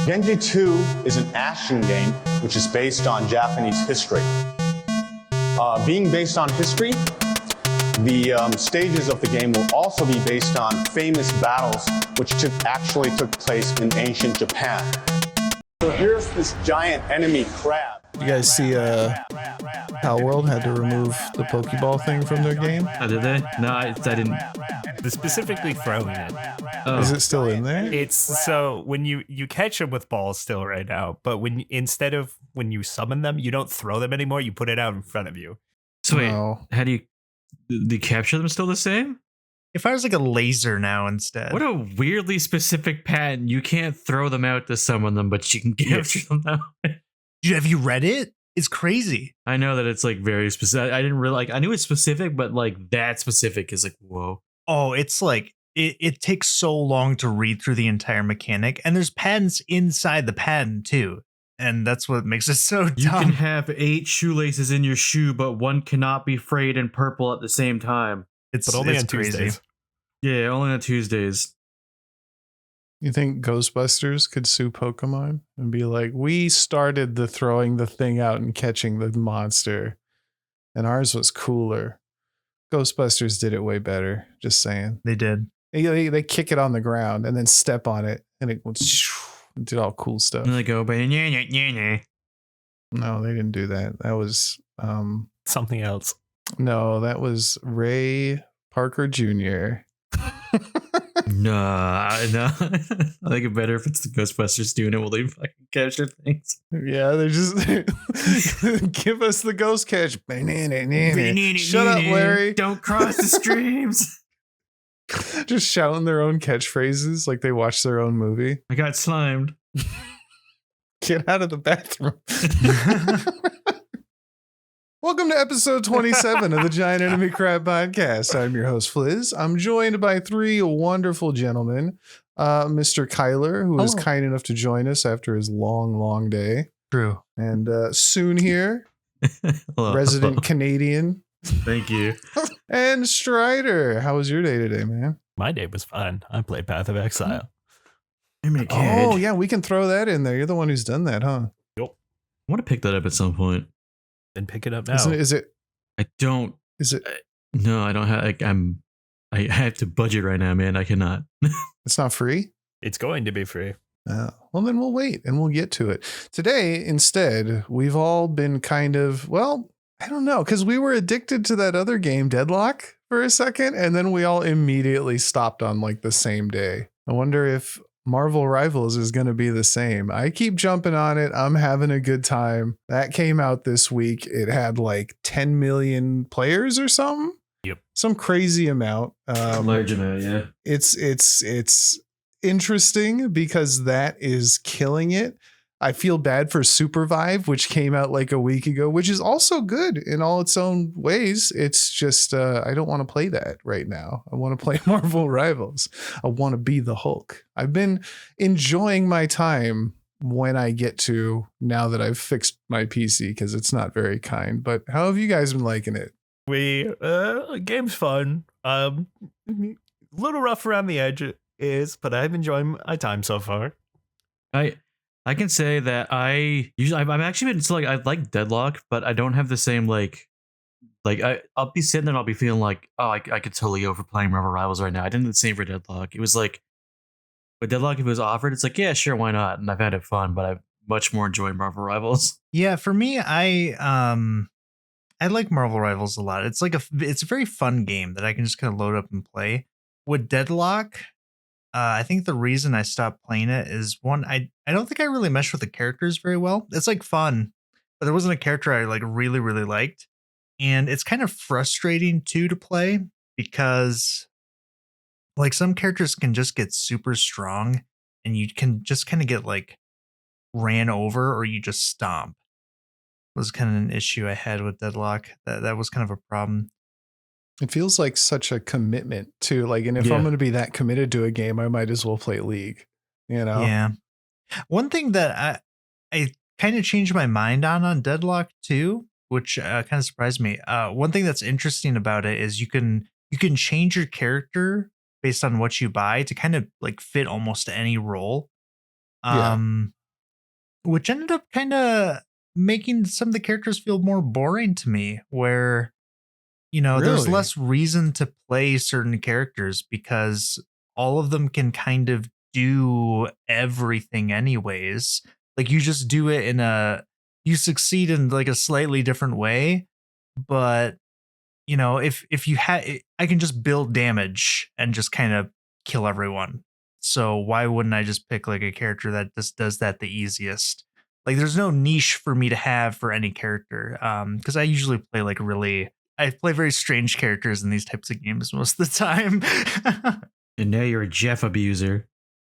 Genji 2 is an action game which is based on Japanese history. Being based on history, the stages of the game will also be based on famous battles which actually took place in ancient Japan. So here's this giant enemy crab. You guys see Pal World had to remove the Pokeball thing from their game? Oh, did they? No, I didn't. They're specifically throwing it. Oh. Is it still in there? It's so when you catch them with balls still right now, but instead of when you summon them, you don't throw them anymore. You put it out in front of you. So wait, No. how do you capture them still the same? If I was like a laser now instead. What a weirdly specific pattern. You can't throw them out to summon them, but you can capture them now. Have you read it? It's crazy. I know that it's like very specific. I didn't really I knew it's specific, but like that specific is like, whoa. Oh, it's like it takes so long to read through the entire mechanic, and there's patents inside the patent too, and that's what makes it so dumb. You can have 8 shoelaces in your shoe, but one cannot be frayed and purple at the same time. But only on crazy. Tuesdays. Yeah, only on Tuesdays. You think Ghostbusters could sue Pokemon and be like, we started the throwing the thing out and catching the monster, and ours was cooler. Ghostbusters did it way better. Just saying. They did. They kick it on the ground and then step on it, and it did all cool stuff. And they go, but yeah. No, they didn't do that. That was Something else. no, that was Ray Parker Jr. No. I think it better if it's the Ghostbusters doing it while they fucking capture things. Yeah, they're just give us the ghost catch. Shut up, Larry. Don't cross the streams. Just shouting their own catchphrases like they watch their own movie. I got slimed. Get out of the bathroom. Welcome to episode 27 of the Giant Enemy Crab Podcast. I'm your host, Fliz. I'm joined by 3 wonderful gentlemen. Mr. Kyler, who is kind enough to join us after his long day. True. And soon here, Hello. resident Canadian. Thank you. And Strider. How was your day today, man? My day was fun. I played Path of Exile. I'm a kid. Oh, yeah, we can throw that in there. You're the one who's done that, huh? I want to pick that up at some point. Then pick it up now. Is it? I don't. Is it? No, I don't have. Like, I have to budget right now, man. I cannot. It's not free? It's going to be free. Well, then we'll wait and we'll get to it. Today, instead, we've all been kind of, well, I don't know, because we were addicted to that other game, Deadlock, for a second, and then we all immediately stopped on like the same day. I wonder if Marvelrivals is going to be the same. I keep jumping on it. I'm having a good time. That came out this week. It had like 10 million players or something. Yep. Some crazy amount. Large amount, yeah. It's interesting because that is killing it. I feel bad for Supervive, which came out like a week ago, which is also good in all its own ways. It's just I don't want to play that right now. I want to play Marvelrivals. I want to be the Hulk. I've been enjoying my time when I get to, now that I've fixed my PC, because it's not very kind. But how have you guys been liking it? Game's fun. A little rough around the edge is, but I've enjoyed my time so far. I can say that I'm actually been, so like I like Deadlock, but I don't have the same like I'll be sitting there and I'll be feeling like, oh, I could totally go for playing Marvelrivals right now. I didn't do the same for Deadlock. It was like, but Deadlock, if it was offered, it's like, yeah, sure, why not? And I've had it fun, but I much more enjoy Marvelrivals. Yeah, for me, I like Marvelrivals a lot. It's like it's a very fun game that I can just kind of load up and play. With Deadlock, I think the reason I stopped playing it is one, I don't think I really meshed with the characters very well. It's like fun, but there wasn't a character I like really, really liked. And it's kind of frustrating too to play because like some characters can just get super strong and you can just kind of get like ran over or you just stomp. Was kind of an issue I had with Deadlock. That was kind of a problem. It feels like such a commitment to like, and if I'm going to be that committed to a game, I might as well play League, you know? Yeah. One thing that I kind of changed my mind on Deadlock too, which kind of surprised me. One thing that's interesting about it is you can change your character based on what you buy to kind of like fit almost any role. which ended up kind of making some of the characters feel more boring to me, where, there's Really? less reason to play certain characters because all of them can kind of do everything anyways. Like you just do it you succeed in like a slightly different way, but if you had, I can just build damage and just kind of kill everyone. So why wouldn't I just pick like a character that just does that the easiest? Like there's no niche for me to have for any character. Because I usually play I play very strange characters in these types of games most of the time. And now you're a Jeff abuser.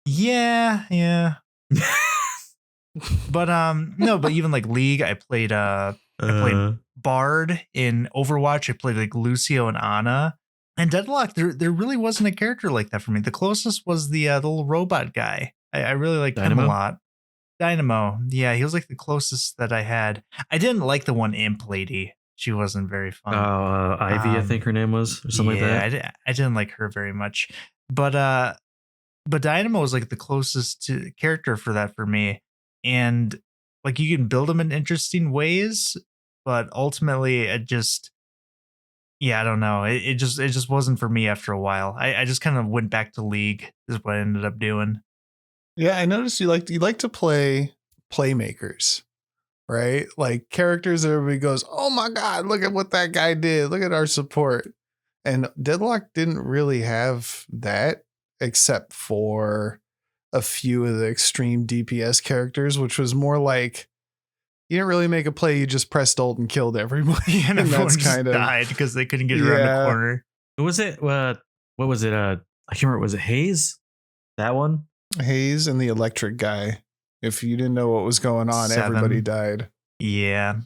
Yeah. But no, but even like League, I played Bard. In Overwatch, I played like Lucio and Ana. And Deadlock, there really wasn't a character like that for me. The closest was the little robot guy. I really liked him a lot. Dynamo. Yeah, he was like the closest that I had. I didn't like the one imp lady. She wasn't very fun. Ivy, I think her name was, or something like that. I didn't like her very much. But Dynamo was like the closest to character for that for me. And like you can build them in interesting ways, but ultimately I don't know. It just wasn't for me after a while. I just kind of went back to League is what I ended up doing. Yeah, I noticed you like to play playmakers, right? Like characters that everybody goes, "Oh my god, look at what that guy did. Look at our support." And Deadlock didn't really have that except for a few of the extreme DPS characters, which was more like you didn't really make a play, you just pressed ult and killed everybody. And everyone just died because they couldn't get around the corner. Who was it? What was it? I can't remember. Was it Hayes? That one? Hayes and the electric guy. If you didn't know what was going on, everybody died. Yeah.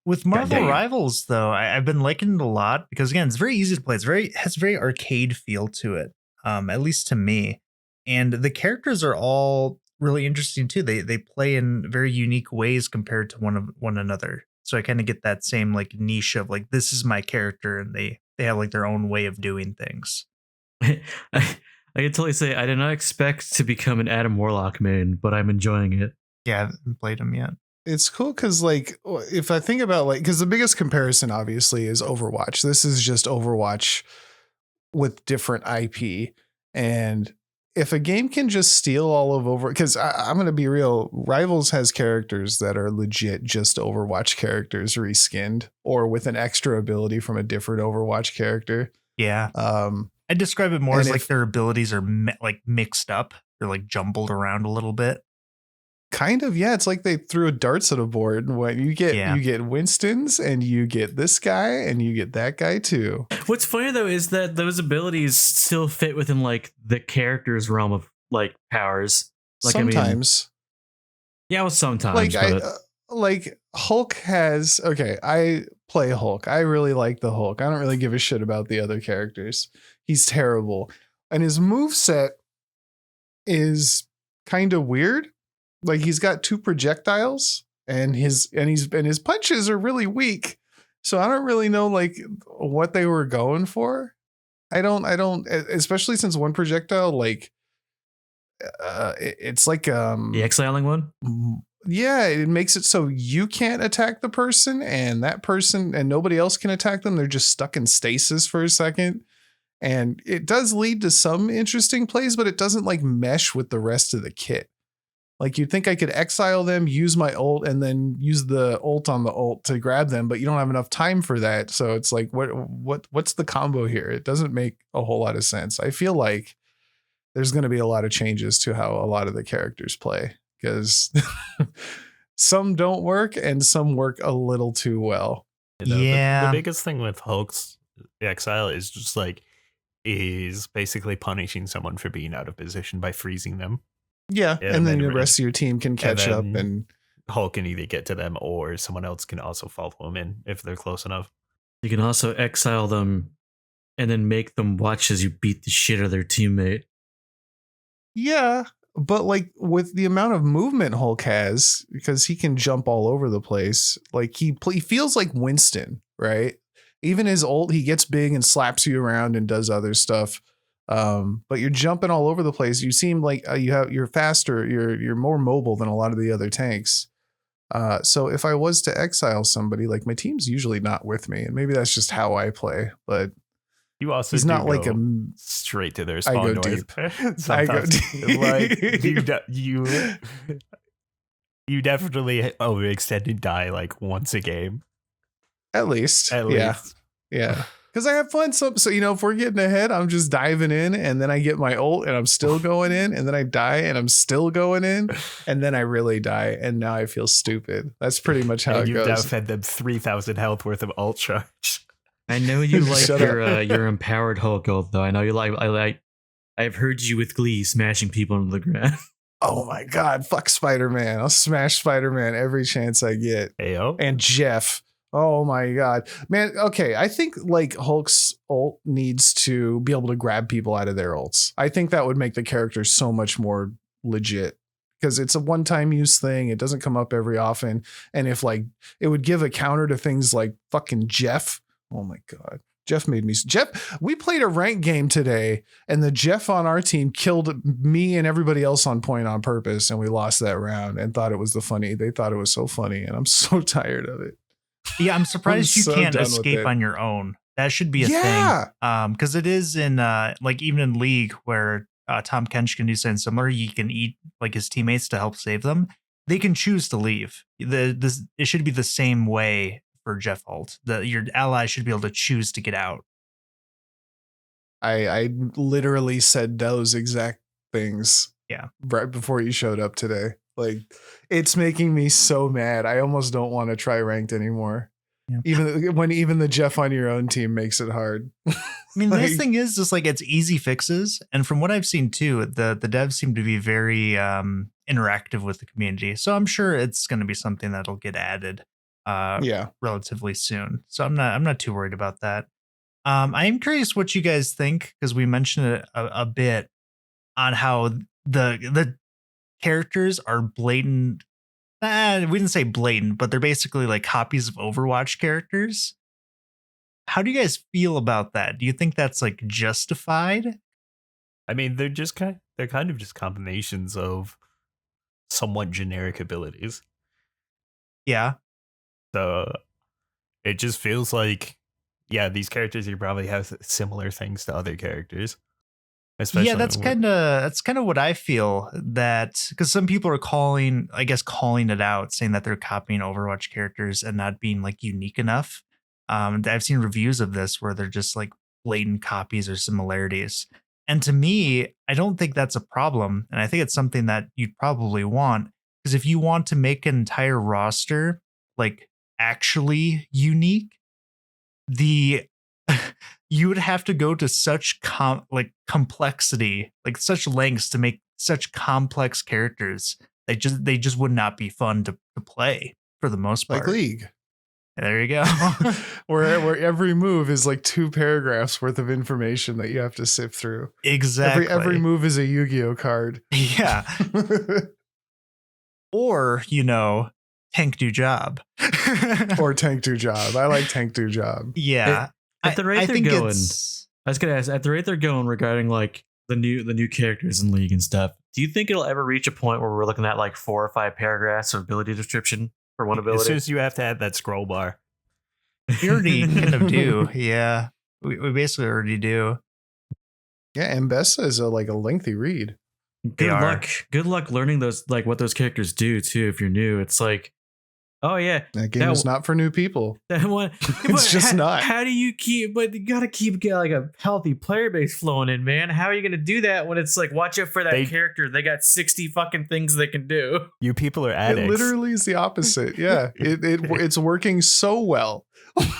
With Goddamn. Marvelrivals, though, I've been liking it a lot because again, it's very easy to play. It has a very arcade feel to it, at least to me. And the characters are all really interesting too. They play in very unique ways compared to one another. So I kind of get that same like niche of like this is my character, and they have like their own way of doing things. I can totally say I did not expect to become an Adam Warlock main, but I'm enjoying it. Yeah, I haven't played them yet. It's cool because like if I think about like because the biggest comparison obviously is Overwatch. This is just Overwatch with different IP. And if a game can just steal all of Overwatch, because I'm going to be real, Rivals has characters that are legit just Overwatch characters reskinned or with an extra ability from a different Overwatch character. Yeah. I describe it more as like their abilities are like mixed up. They're like jumbled around a little bit. Kind of, yeah. It's like they threw a darts at a board, and what you get Winston's, and you get this guy, and you get that guy too. What's funny though is that those abilities still fit within like the character's realm of like powers. Like sometimes, sometimes. Like Hulk has. Okay, I play Hulk. I really like the Hulk. I don't really give a shit about the other characters. He's terrible, and his moveset is kind of weird. Like he's got 2 projectiles and his punches are really weak. So I don't really know like what they were going for. I don't, especially since one projectile, like it's like the exiling one. Yeah, it makes it so you can't attack the person and that person and nobody else can attack them. They're just stuck in stasis for a second. And it does lead to some interesting plays, but it doesn't like mesh with the rest of the kit. Like you'd think I could exile them, use my ult, and then use the ult on the ult to grab them, but you don't have enough time for that. So it's like, what's the combo here? It doesn't make a whole lot of sense. I feel like there's going to be a lot of changes to how a lot of the characters play because some don't work and some work a little too well. The biggest thing with Hulk's Exile is just like, is basically punishing someone for being out of position by freezing them. Yeah, and then the rest of your team can catch up, and Hulk can either get to them or someone else can also follow them in if they're close enough. You can also exile them and then make them watch as you beat the shit out of their teammate. Yeah, but like with the amount of movement Hulk has, because he can jump all over the place, like he feels like Winston, right? Even his ult, he gets big and slaps you around and does other stuff. But you're jumping all over the place. You seem like you're faster. You're more mobile than a lot of the other tanks. So if I was to exile somebody, like my team's usually not with me, and maybe that's just how I play. But You also he's not like a straight to their I spawn go noise. deep. I go deep. Like you definitely overextend and die like once a game. At least. At Yeah. least. Yeah. Because I have fun. So, if we're getting ahead, I'm just diving in, and then I get my ult and I'm still going in, and then I die and I'm still going in, and then I really die. And now I feel stupid. That's pretty much how And it you've now goes. fed them 3,000 health worth of ult charge. I know you like Shut your empowered Hulk ult though. I know you like. I've heard you with glee smashing people into the ground. Oh my God. Fuck Spider-Man. I'll smash Spider-Man every chance I get. Ayo. And Jeff. Oh my God, man. Okay. I think like Hulk's ult needs to be able to grab people out of their ults. I think that would make the character so much more legit because it's a one-time use thing. It doesn't come up every often. And if like it would give a counter to things like fucking Jeff. Oh my God. Jeff, we played a ranked game today and the Jeff on our team killed me and everybody else on point on purpose. And we lost that round and thought it was they thought it was so funny. And I'm so tired of it. Yeah, I'm surprised I'm you so can't done with escape it. on your own. That should be a Yeah. thing. Because it is in like even in League where Tom Kench can do something similar. You can eat like his teammates to help save them. They can choose to leave. It should be the same way for Jeff Holt. Your ally should be able to choose to get out. I literally said those exact things. Yeah. Right before you showed up today. Like it's making me so mad. I almost don't want to try ranked anymore. Yeah. Even the Jeff on your own team makes it hard. I mean, the nice Like- thing is just like it's easy fixes. And from what I've seen too, the devs seem to be very interactive with the community. So I'm sure it's going to be something that'll get added Yeah. relatively soon. So I'm not too worried about that. I am curious what you guys think, because we mentioned it a bit on how the characters are blatant. We didn't say blatant, but they're basically like copies of Overwatch characters. How do you guys feel about that? Do you think that's like justified? I mean, they're kind of just combinations of somewhat generic abilities. Yeah. So it just feels like, yeah, these characters here probably have similar things to other characters. Especially Yeah, that's kind of what I feel, that because some people are calling it out, saying that they're copying Overwatch characters and not being like unique enough. I've seen reviews of this where they're just like blatant copies or similarities. And to me, I don't think that's a problem. And I think it's something that you'd probably want, because if you want to make an entire roster like actually unique, you would have to go to such complexity, like such lengths to make such complex characters. They just would not be fun to play for the most part. Like League. There you go. where every move is like 2 paragraphs worth of information that you have to sift through. Exactly. Every move is a Yu-Gi-Oh card. Yeah. Or, tank do job. Or tank do job. I like tank do job. Yeah. At the rate I they're think going, it's- I was gonna ask, at the rate they're going regarding like the new characters in League and stuff, do you think it'll ever reach a point where we're looking at like 4 or 5 paragraphs of ability description for one As ability? soon as you have to add that scroll bar. we already kind of do. Yeah. We basically already do. Yeah, Mbessa is a lengthy read. Good luck learning those, like what those characters do too. If you're new, it's like, oh yeah, That game is not for new people. that one. It's just not. How do you keep? But you gotta keep like a healthy player base flowing in, man. How are you gonna do that when it's like, watch out for that character? They got 60 fucking things they can do. You people are It addicts. literally is the opposite. Yeah, it's working so well.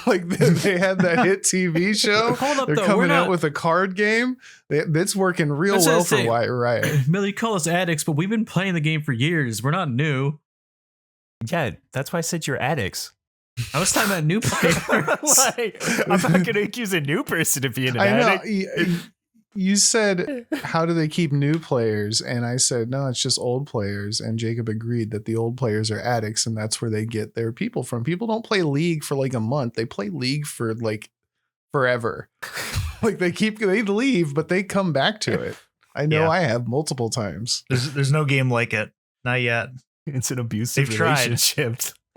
Like they had that hit TV show. Hold up, They're though. coming We're out not- with a card game. It's working real That's what well I for say. Riot. Millie, you call us addicts, but we've been playing the game for years. We're not new. Yeah, that's why I said you're addicts. I was talking about new players. Like, I'm not going to accuse a new person of being an I know. addict. You said, how do they keep new players? And I said, no, it's just old players. And Jacob agreed that the old players are addicts, and that's where they get their people from. People don't play League for like a month. They play League for like forever. Like they leave, but they come back to it. I know Yeah. I have multiple times. There's no game like it. Not yet. It's an abusive They've tried. relationship.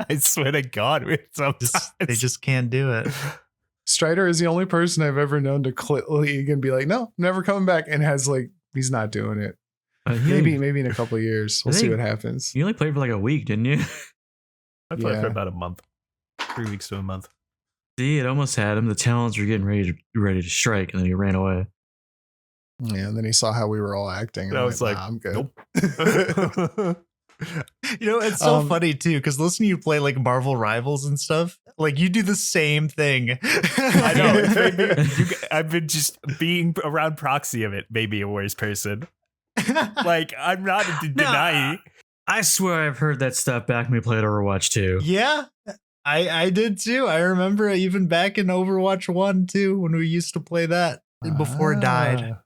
I swear to God, They just can't do it. Strider is the only person I've ever known to quit League and be like, no, never coming back, and has like he's not doing it. Maybe in a couple of years. We'll see what happens. You only played for like a week, didn't you? I played Yeah. for about a month, 3 weeks to a month. See, it almost had him. The talents were getting ready to strike, and then he ran away. Yeah, and then he saw how we were all acting. And I I'm was like, nah, I'm good. nope. You know, it's so Um, funny too, because listening to you play like Marvel Rivals and stuff, like you do the same thing. I know. It's made me, I've been just being around proxy of it made me a worse person. Like, I'm not denying. I swear I've heard that stuff back when we played Overwatch 2. Yeah, I did too. I remember even back in Overwatch 1 too, when we used to play that before it died. Ah.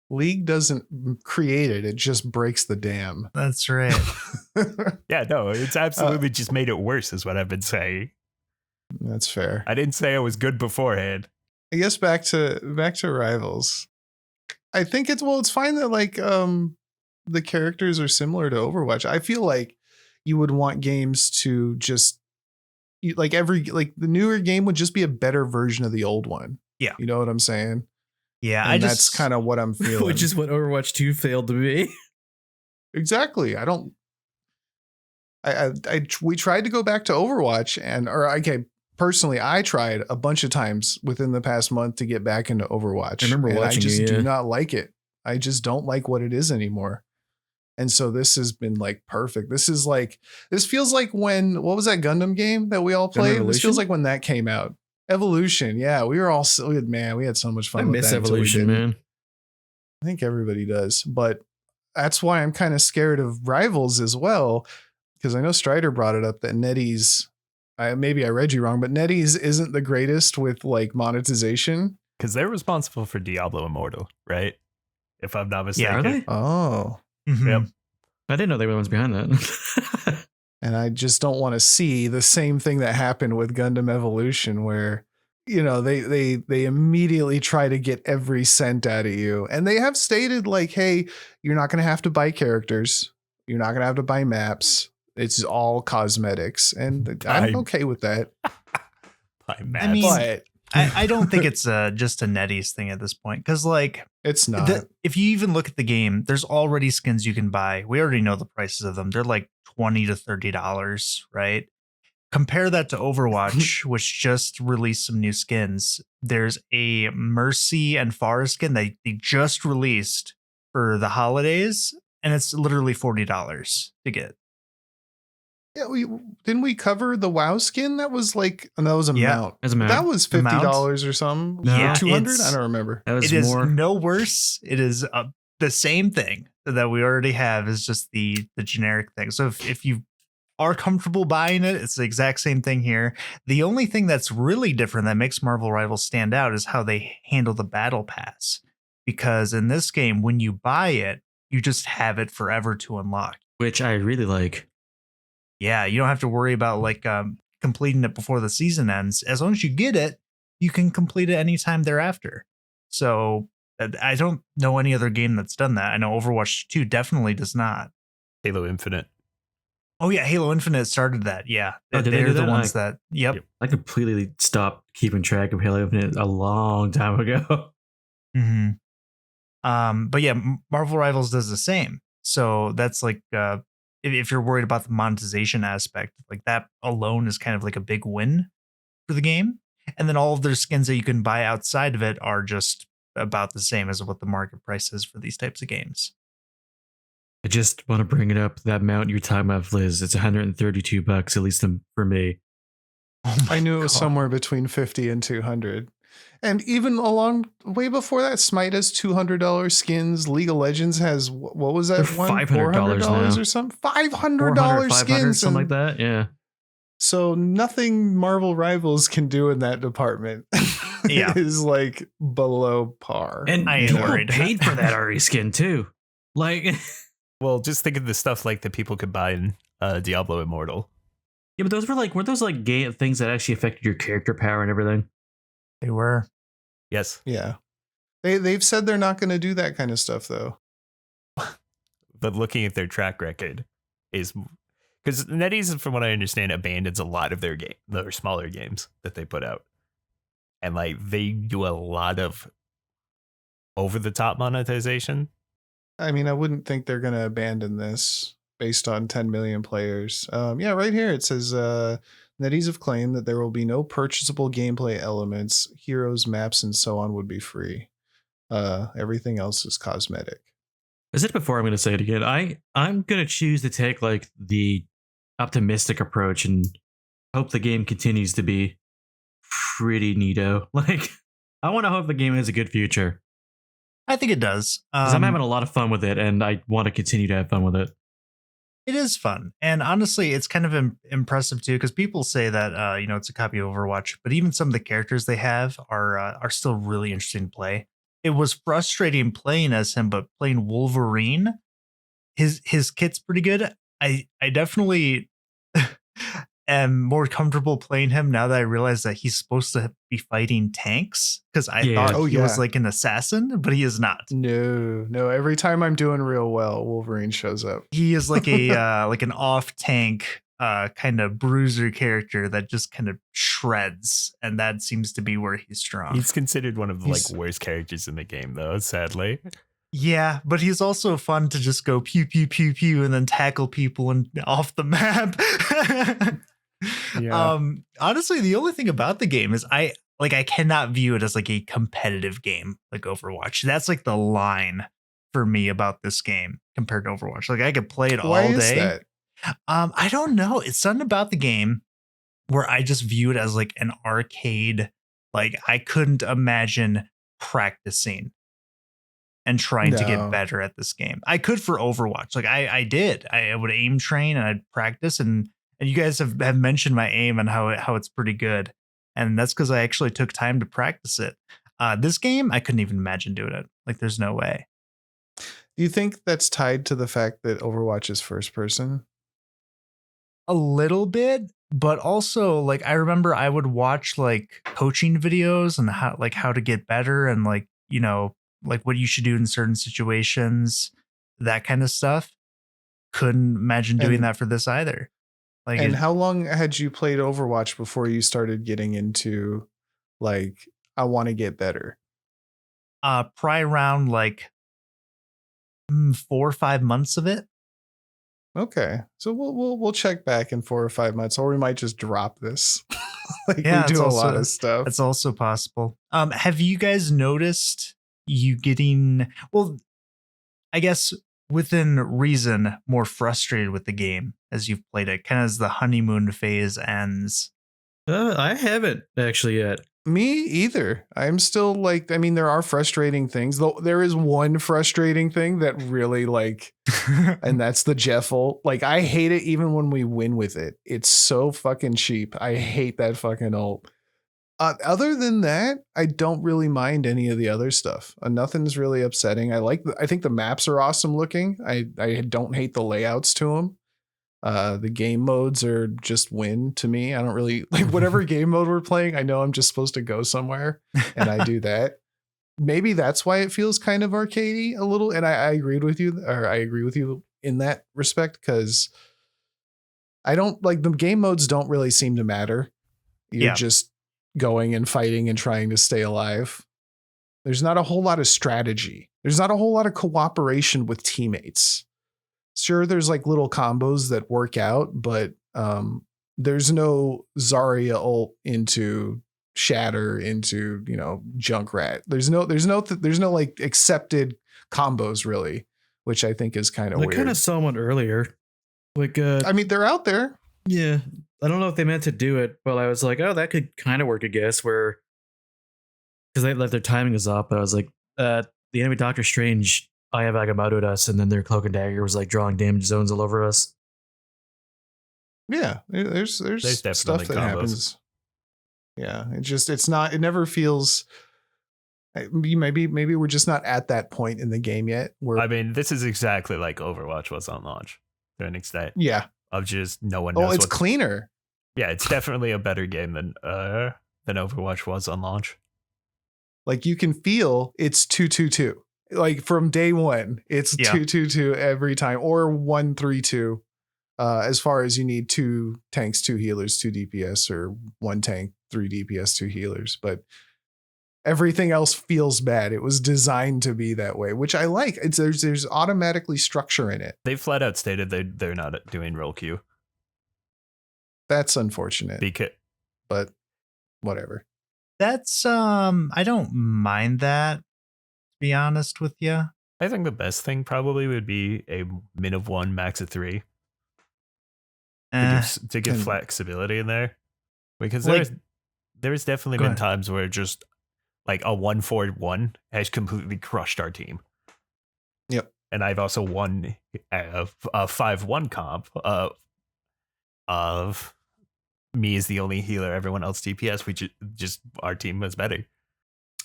League doesn't create it; it just breaks the dam. That's right. Yeah, no, it's absolutely just made it worse, is what I've been saying. That's fair. I didn't say I was good beforehand. I guess back to Rivals. I think it's fine that like the characters are similar to Overwatch. I feel like you would want games to just the newer game would just be a better version of the old one. Yeah. You know what I'm saying? Yeah, And that's kind of what I'm feeling. Which is what Overwatch 2 failed to be. Exactly. We tried to go back to Overwatch personally, I tried a bunch of times within the past month to get back into Overwatch. I remember and watching I just you, do yeah. not like it. I just don't like what it is anymore. And so this has been like perfect. This feels like what was that Gundam game that we all played? This Evolution? feels like when that came out. Evolution. Yeah, we were all we had so much fun I with miss that until we Evolution, didn't. man. I think everybody does, but that's why I'm kind of scared of Rivals as well, because I know Strider brought it up that NetEase, maybe I read you wrong, but NetEase isn't the greatest with like monetization. Because they're responsible for Diablo Immortal, right? If I'm not Yeah, mistaken. Are they? Oh, Mhm. Yep. I didn't know they were the ones behind that. and I just don't want to see the same thing that happened with Gundam Evolution, where they immediately try to get every cent out of you, and they have stated like, hey, you're not going to have to buy characters, you're not going to have to buy maps, it's all cosmetics, and I'm okay with that. By I Matt. mean, But I don't think it's just a NetEase thing at this point, because like it's not. if you even look at the game, there's already skins you can buy. We already know the prices of them. They're like $20 to $30, right? Compare that to Overwatch, which just released some new skins. There's a Mercy and Forest skin they just released for the holidays, and it's literally $40 to get. Yeah, didn't we cover the WoW skin that was like, and that was a Yeah. mount. As a mount. That was The mount? $50 or something. No. Yeah, 200. it's- I don't remember. That was It is more. no worse. It is the same thing that we already have, is just the generic thing. So if you are comfortable buying it, it's the exact same thing here. The only thing that's really different that makes Marvel Rivals stand out is how they handle the battle pass. Because in this game, when you buy it, you just have it forever to unlock. Which I really like. Yeah, you don't have to worry about like completing it before the season ends. As long as you get it, you can complete it anytime thereafter. So I don't know any other game that's done that. I know Overwatch 2 definitely does not. Halo Infinite. Oh yeah, Halo Infinite started that. Yeah, Oh, did they they're do the that? ones that. Yep. I completely stopped keeping track of Halo Infinite a long time ago. hmm But yeah, Marvel Rivals does the same. So that's like, if you're worried about the monetization aspect, like that alone is kind of like a big win for the game. And then all of their skins that you can buy outside of it are just about the same as what the market price is for these types of games. I just want to bring it up. That mount you're talking about, Liz, it's $132, at least for me. I knew it was somewhere between 50 and 200. And even way before that, Smite has $200 skins. League of Legends has, what was that They're one? $500 now. or something? $500 $500, skins. something like and that. Yeah. So nothing Marvel Rivals can do in that department Yeah. is like below par. And I ain't people worried. paid for that RE skin too. Like, yeah, Well, just think of the stuff like that people could buy in Diablo Immortal. but those weren't those like game things that actually affected your character power and everything? They were. Yes. Yeah. They've said they're not going to do that kind of stuff though. But looking at their track record is because NetEase, from what I understand, abandons a lot of their smaller games that they put out. And like they do a lot of over the top monetization. I mean, I wouldn't think they're going to abandon this based on 10 million players. Yeah, right here it says NetEase have claimed that there will be no purchasable gameplay elements, heroes, maps, and so on would be free. Everything else is cosmetic. I said before, I'm going to say it again. I'm going to choose to take like the optimistic approach and hope the game continues to be pretty neato. Like, I want to hope the game has a good future. I think it does. 'Cause I'm having a lot of fun with it, and I want to continue to have fun with it. It is fun, and honestly, it's kind of impressive too. Because people say that it's a copy of Overwatch, but even some of the characters they have are still really interesting to play. It was frustrating playing as him, but playing Wolverine, his kit's pretty good. I definitely am more comfortable playing him now that I realize that he's supposed to be fighting tanks, because I thought he was like an assassin, but he is not. No. Every time I'm doing real well, Wolverine shows up. He is like a like an off tank kind of bruiser character that just kind of shreds, and that seems to be where he's strong. He's considered one of the like worst characters in the game, though. Sadly. Yeah, but he's also fun to just go pew pew pew pew and then tackle people and off the map. Yeah. Honestly, the only thing about the game is I cannot view it as like a competitive game like Overwatch. That's like the line for me about this game compared to Overwatch. Like I could play it all Why is day. that? I don't know. It's something about the game where I just view it as like an arcade. Like I couldn't imagine practicing and trying to get better at this game. I could for Overwatch. Like I did. I would aim train and I'd practice, and you guys have mentioned my aim and how it's pretty good. And that's because I actually took time to practice it. This game, I couldn't even imagine doing it. Like there's no way. Do you think that's tied to the fact that Overwatch is first person? A little bit, but also like I remember I would watch like coaching videos and how to get better, and like like what you should do in certain situations, that kind of stuff. Couldn't imagine doing that for this either. Like, and how long had you played Overwatch before you started getting into like, I want to get better? Probably around like 4 or 5 months of it. Okay, so we'll check back in 4 or 5 months, or we might just drop this. Like Yeah, we do a also- lot of stuff. That's also possible. Have you guys noticed you getting, well, I guess within reason, more frustrated with the game as you've played it, kind of as the honeymoon phase ends? I haven't actually yet. Me either. I'm still like, I mean, there are frustrating things, though. There is one frustrating thing that really like, and that's the Jeffel. Like, I hate it even when we win with it. It's so fucking cheap. I hate that fucking ult. Other than that, I don't really mind any of the other stuff. Nothing's really upsetting. I think the maps are awesome looking. I don't hate the layouts to them. The game modes are just win to me. I don't really like whatever game mode we're playing. I know I'm just supposed to go somewhere, and I do that. Maybe that's why it feels kind of arcadey a little. And I agreed with you, or I agree with you in that respect, because I don't like the game modes don't really seem to matter. You're just going and fighting and trying to stay alive. There's not a whole lot of strategy. There's not a whole lot of cooperation with teammates. Sure, there's like little combos that work out, but there's no Zarya ult into Shatter into, Junkrat. There's no like accepted combos really, which I think is kind of weird. I kind of saw one earlier. Like, I mean, they're out there. Yeah, I don't know if they meant to do it, but I was like, oh, that could kind of work, I guess, where because they let their timing is off. But I was like, the enemy Doctor Strange, I have Agamotto'd us, and then their cloak and dagger was like drawing damage zones all over us. Yeah, there's definitely stuff that combos. happens. Yeah, it never feels. Maybe we're just not at that point in the game yet. I mean, this is exactly like Overwatch was on launch to an extent. Yeah. Of just no one knows. Oh, it's cleaner. Yeah, it's definitely a better game than Overwatch was on launch. Like you can feel it's 2-2-2. Like from day one, it's 2-2-2 every time, or 1-3-2. As far as you need 2 tanks, 2 healers, 2 DPS, or 1 tank, 3 DPS, 2 healers. But everything else feels bad. It was designed to be that way, which I like. There's automatically structure in it. They flat out stated they're not doing roll queue. That's unfortunate, but whatever. That's I don't mind that, to be honest with you. I think the best thing probably would be a min of 1, max of 3 to give flexibility in there, because there's definitely been times where just like a 1-4-1 has completely crushed our team. Yep. And I've also won a 5-1 comp of me as the only healer, everyone else DPS. We just our team was better.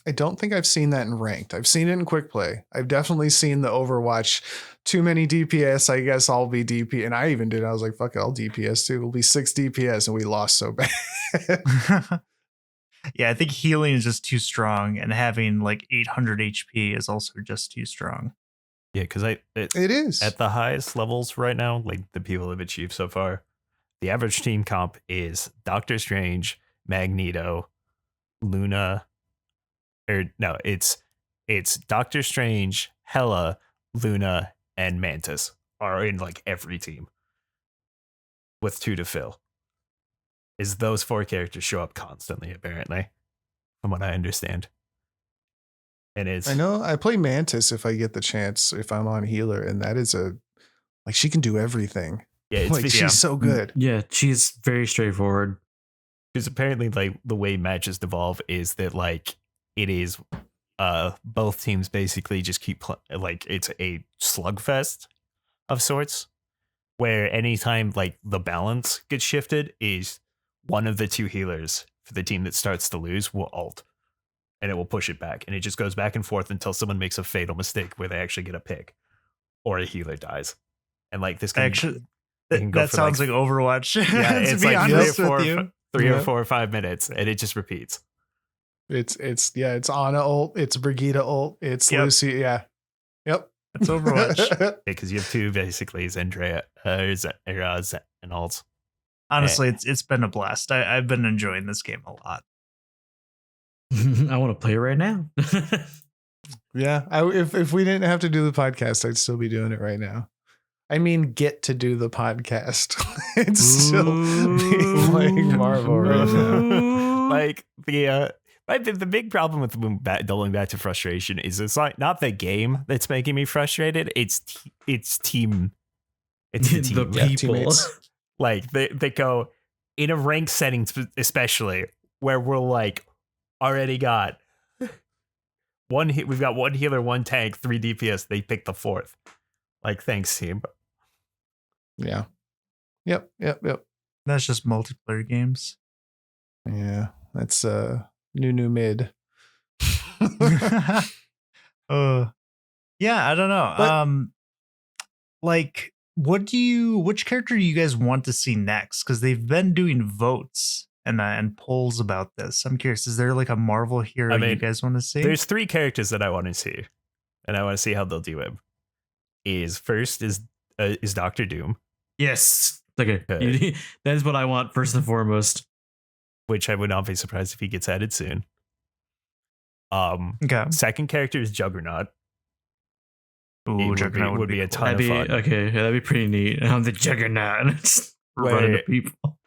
I don't think I've seen that in ranked. I've seen it in quick play. I've definitely seen the Overwatch. Too many DPS. I guess I'll be DP. And I even did. I was like, fuck it, I'll DPS too. We'll be 6 DPS, and we lost so bad. Yeah, I think healing is just too strong, and having like 800 HP is also just too strong. Yeah, because it is at the highest levels right now. Like the people have achieved so far, the average team comp is Doctor Strange, Magneto, Luna. Or no, it's Doctor Strange, Hela, Luna, and Mantis are in like every team with 2 to fill. Is those 4 characters show up constantly, apparently, from what I understand. And I know I play Mantis if I get the chance, if I'm on healer, and that is like she can do everything. Yeah, it's like she's so good. Yeah, she's very straightforward. Because apparently, like the way matches devolve is that like it is both teams basically just keep like it's a slugfest of sorts, where anytime like the balance gets shifted is one of the 2 healers for the team that starts to lose will ult, and it will push it back, and it just goes back and forth until someone makes a fatal mistake where they actually get a pick or a healer dies. And like this can Actually, can go that for, sounds like Overwatch. Yeah, to it's be like honest with you. 3 or 4 or 5 minutes, and it just repeats. It's Ana ult, it's Brigitte ult, it's Lucy. Yeah. Yep. It's Overwatch. Because you have 2 basically Zendaya and alts. Honestly, it's been a blast. I've been enjoying this game a lot. I want to play it right now. Yeah. If we didn't have to do the podcast, I'd still be doing it right now. I mean, get to do the podcast. It's still playing Marvel right now. Like the big problem with doubling back to frustration is it's like not the game that's making me frustrated. It's team. It's the team. The people. Teammates. Like they go in a rank setting, especially where we're like already got one hit. We've got 1 healer, 1 tank, 3 DPS. They pick the 4th. Like, thanks, team. Yeah. Yep. That's just multiplayer games. Yeah. That's new mid. Yeah, I don't know. But, like which character do you guys want to see next? Because they've been doing votes and polls about this. I'm curious, is there like a Marvel hero you guys want to see? There's 3 characters that I want to see, and I want to see how they'll do it. First is Doctor Doom. Yes. Okay. That is what I want first and foremost. Which I would not be surprised if he gets added soon. Okay. Second character is Juggernaut. Ooh, Juggernaut would be a ton of fun. Okay, that'd be pretty neat. I'm the Juggernaut. Running to people.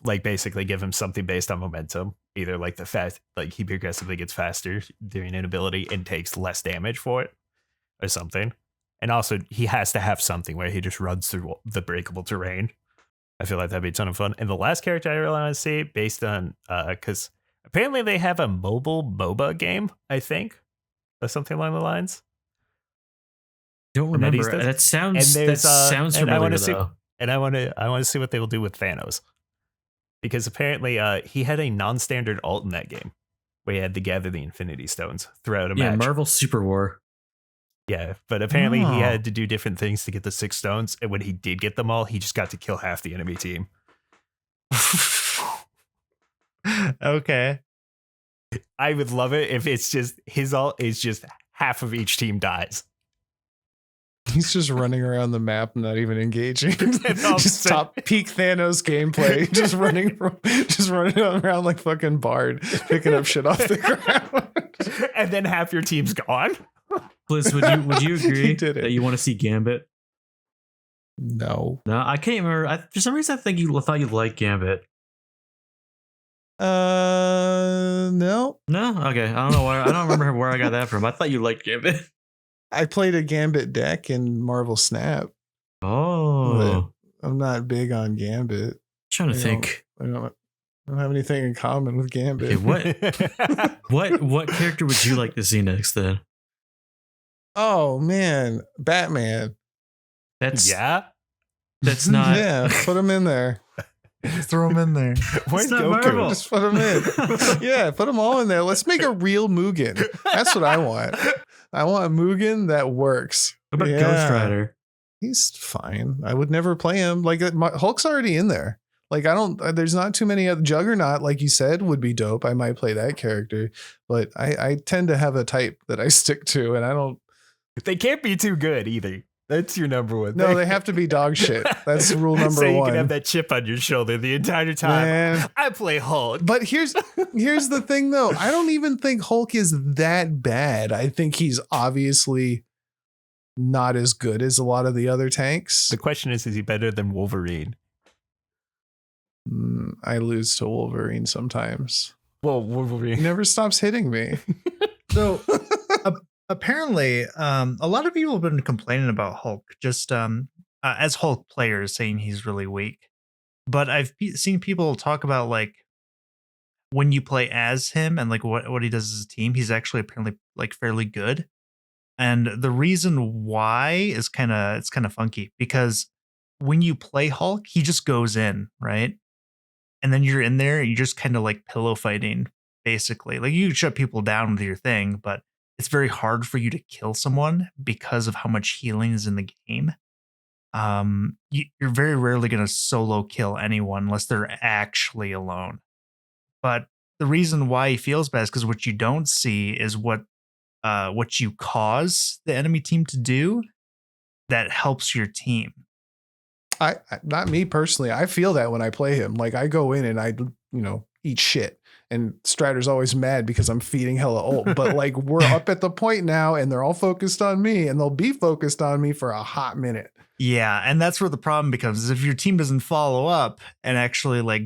Like basically give him something based on momentum. Either like like he progressively gets faster during an ability and takes less damage for it, or something. And also he has to have something where he just runs through the breakable terrain. I feel like that'd be a ton of fun. And the last character I really want to see, based on because apparently they have a mobile MOBA game, I think, or something along the lines. Don't remember. That sounds familiar though. And I want to see what they will do with Thanos, because apparently he had a non-standard ult in that game where he had to gather the Infinity Stones throughout a match. Marvel Super War. Yeah, but apparently he had to do different things to get the 6 stones, and when he did get them all, he just got to kill half the enemy team. Okay. I would love it if it's just his ult is just half of each team dies. He's just running around the map, not even engaging. all Just top peak Thanos gameplay. just running around like fucking Bard, picking up shit off the ground. And then half your team's gone. Bliss, would you agree did it. that you want to see Gambit? No. No, I can't remember. For some reason, I think you thought you liked Gambit. No. No, okay. I don't know why. I don't remember where I got that from. I thought you liked Gambit. I played a Gambit deck in Marvel Snap. Oh, I'm not big on Gambit. trying to I think. I don't have anything in common with Gambit. Okay, what character would you like to see next then? Oh man, Batman. That's Yeah. That's not. Yeah, put him in there. Throw him in there. Where's not Goku? Marvel. Just put them in. Yeah, put them all in there. Let's make a real Mugen. That's what I want. I want a Mugen that works. What about Yeah. Ghost Rider? He's fine. I would never play him. Like Hulk's already in there. Like I don't. There's not too many other. Juggernaut, like you said, would be dope. I might play that character, but I tend to have a type that I stick to, and I don't. They can't be too good either. That's your number one. No, they have to be dog shit. That's rule number so you one. can have that chip on your shoulder the entire time. Man. I play Hulk. But here's the thing though. I don't even think Hulk is that bad. I think he's obviously not as good as a lot of the other tanks. The question is he better than Wolverine? I lose to Wolverine sometimes. Well, He Wolverine. never stops hitting me. So apparently, a lot of people have been complaining about Hulk, just as Hulk players, saying he's really weak. But I've seen people talk about like when you play as him and like what he does as a team, he's actually apparently like fairly good. And the reason why is kind of funky because when you play Hulk, he just goes in, right? And then you're in there and you're just kind of like pillow fighting, basically. Like you can shut people down with your thing, but it's very hard for you to kill someone because of how much healing is in the game. You're very rarely going to solo kill anyone unless they're actually alone. But the reason why he feels bad is because what you don't see is what you cause the enemy team to do that helps your team. I not me personally. I feel that when I play him. Like I go in and I eat shit. And Strider's always mad because I'm feeding hella ult. But like we're up at the point now and they're all focused on me and they'll be focused on me for a hot minute. Yeah, and that's where the problem becomes is if your team doesn't follow up and actually like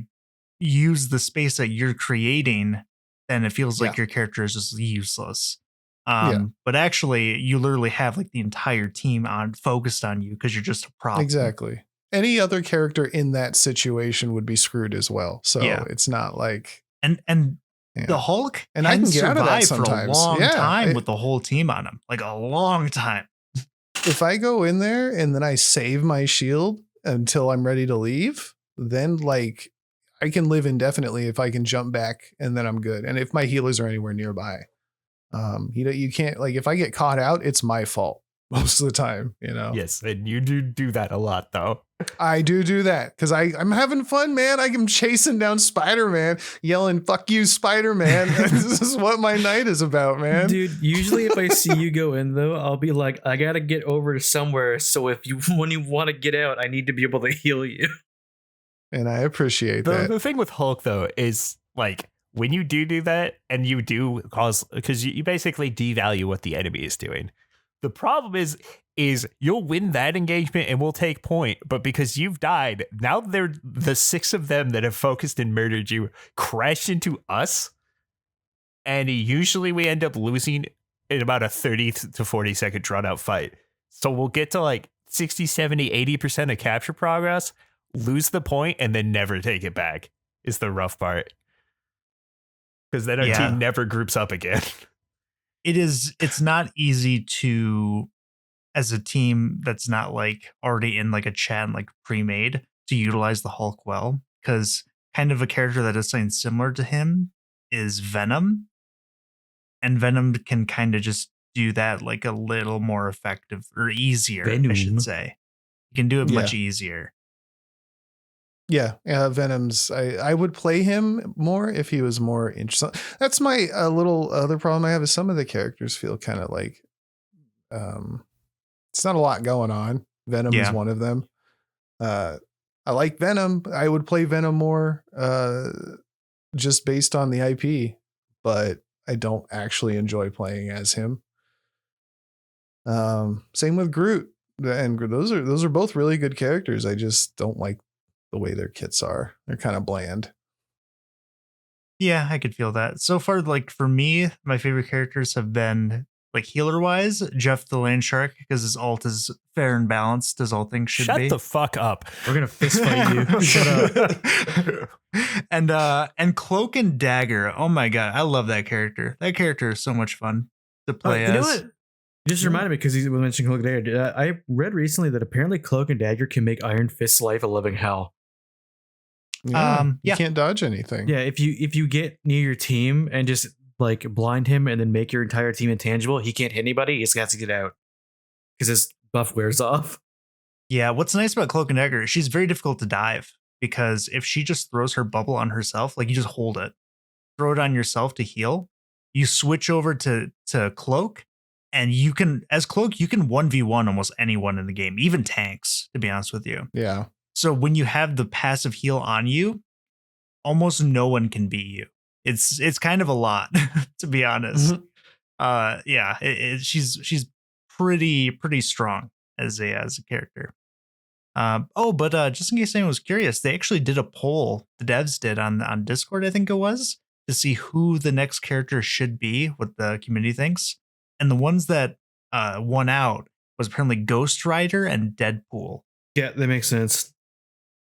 use the space that you're creating, then it feels like your character is just useless. But actually you literally have like the entire team focused on you because you're just a problem. Exactly. Any other character in that situation would be screwed as well. So it's not like and the Hulk and I can get out of that survive sometimes. for a long time with the whole team on him, like a long time. If I go in there and then I save my shield until I'm ready to leave, then like I can live indefinitely if I can jump back and then I'm good. And if my healers are anywhere nearby, you can't like if I get caught out, it's my fault most of the time, Yes, and you do that a lot though. I do that because I'm having fun, man. I'm chasing down Spider-Man, yelling "fuck you, Spider-Man." This is what my night is about, man. Dude, usually if I see you go in though, I'll be like, I gotta get over to somewhere. So when you want to get out, I need to be able to heal you. And I appreciate that. The thing with Hulk though is like when you do that and you do cause because you basically devalue what the enemy is doing. The problem is you'll win that engagement and we'll take point, but because you've died, now they're the 6 of them that have focused and murdered you crash into us, and usually we end up losing in about a 30 to 40 second drawn out fight. So we'll get to like 60, 70, 80% of capture progress, lose the point, and then never take it back is the rough part. Because then our team never groups up again. It's not easy to, as a team that's not like already in like a chat and like pre-made, to utilize the Hulk well, because kind of a character that is something similar to him is Venom, and Venom can kind of just do that like a little more effective or easier. I should say, you can do it much easier. Yeah, Venom's. I would play him more if he was more interesting. That's my little other problem I have is some of the characters feel kind of like it's not a lot going on. Venom is Yeah. one of them. I like Venom. I would play Venom more just based on the IP, but I don't actually enjoy playing as him. Same with Groot. And those are both really good characters. I just don't like the way their kits are. They're kind of bland. Yeah, I could feel that. So far, like for me, my favorite characters have been like healer wise, Jeff the Land Shark, because his ult is fair and balanced as all things should Shut be. the fuck up. We're gonna fist fight you. Shut up. And Cloak and Dagger. Oh my god, I love that character. That character is so much fun to play You as. know what? You just reminded me because he mentioned Cloak and Dagger. I read recently that apparently Cloak and Dagger can make Iron Fist's life a living hell. Yeah, you Yeah. can't dodge anything. Yeah, if you get near your team and just like blind him and then make your entire team intangible, he can't hit anybody. He just has to get out because his buff wears off. Yeah, what's nice about Cloak and Dagger, she's very difficult to dive because if she just throws her bubble on herself, like you just hold it, throw it on yourself to heal, you switch over to Cloak, and you can, as Cloak, you can 1v1 almost anyone in the game, even tanks, to be honest with you. Yeah. So when you have the passive heal on you, almost no one can beat you. It's kind of a lot, to be honest. She's pretty strong as a character. But just in case anyone was curious, they actually did a poll. The devs did on Discord, I think it was, to see who the next character should be, what the community thinks. And the ones that won out was apparently Ghost Rider and Deadpool, Yeah, that makes sense.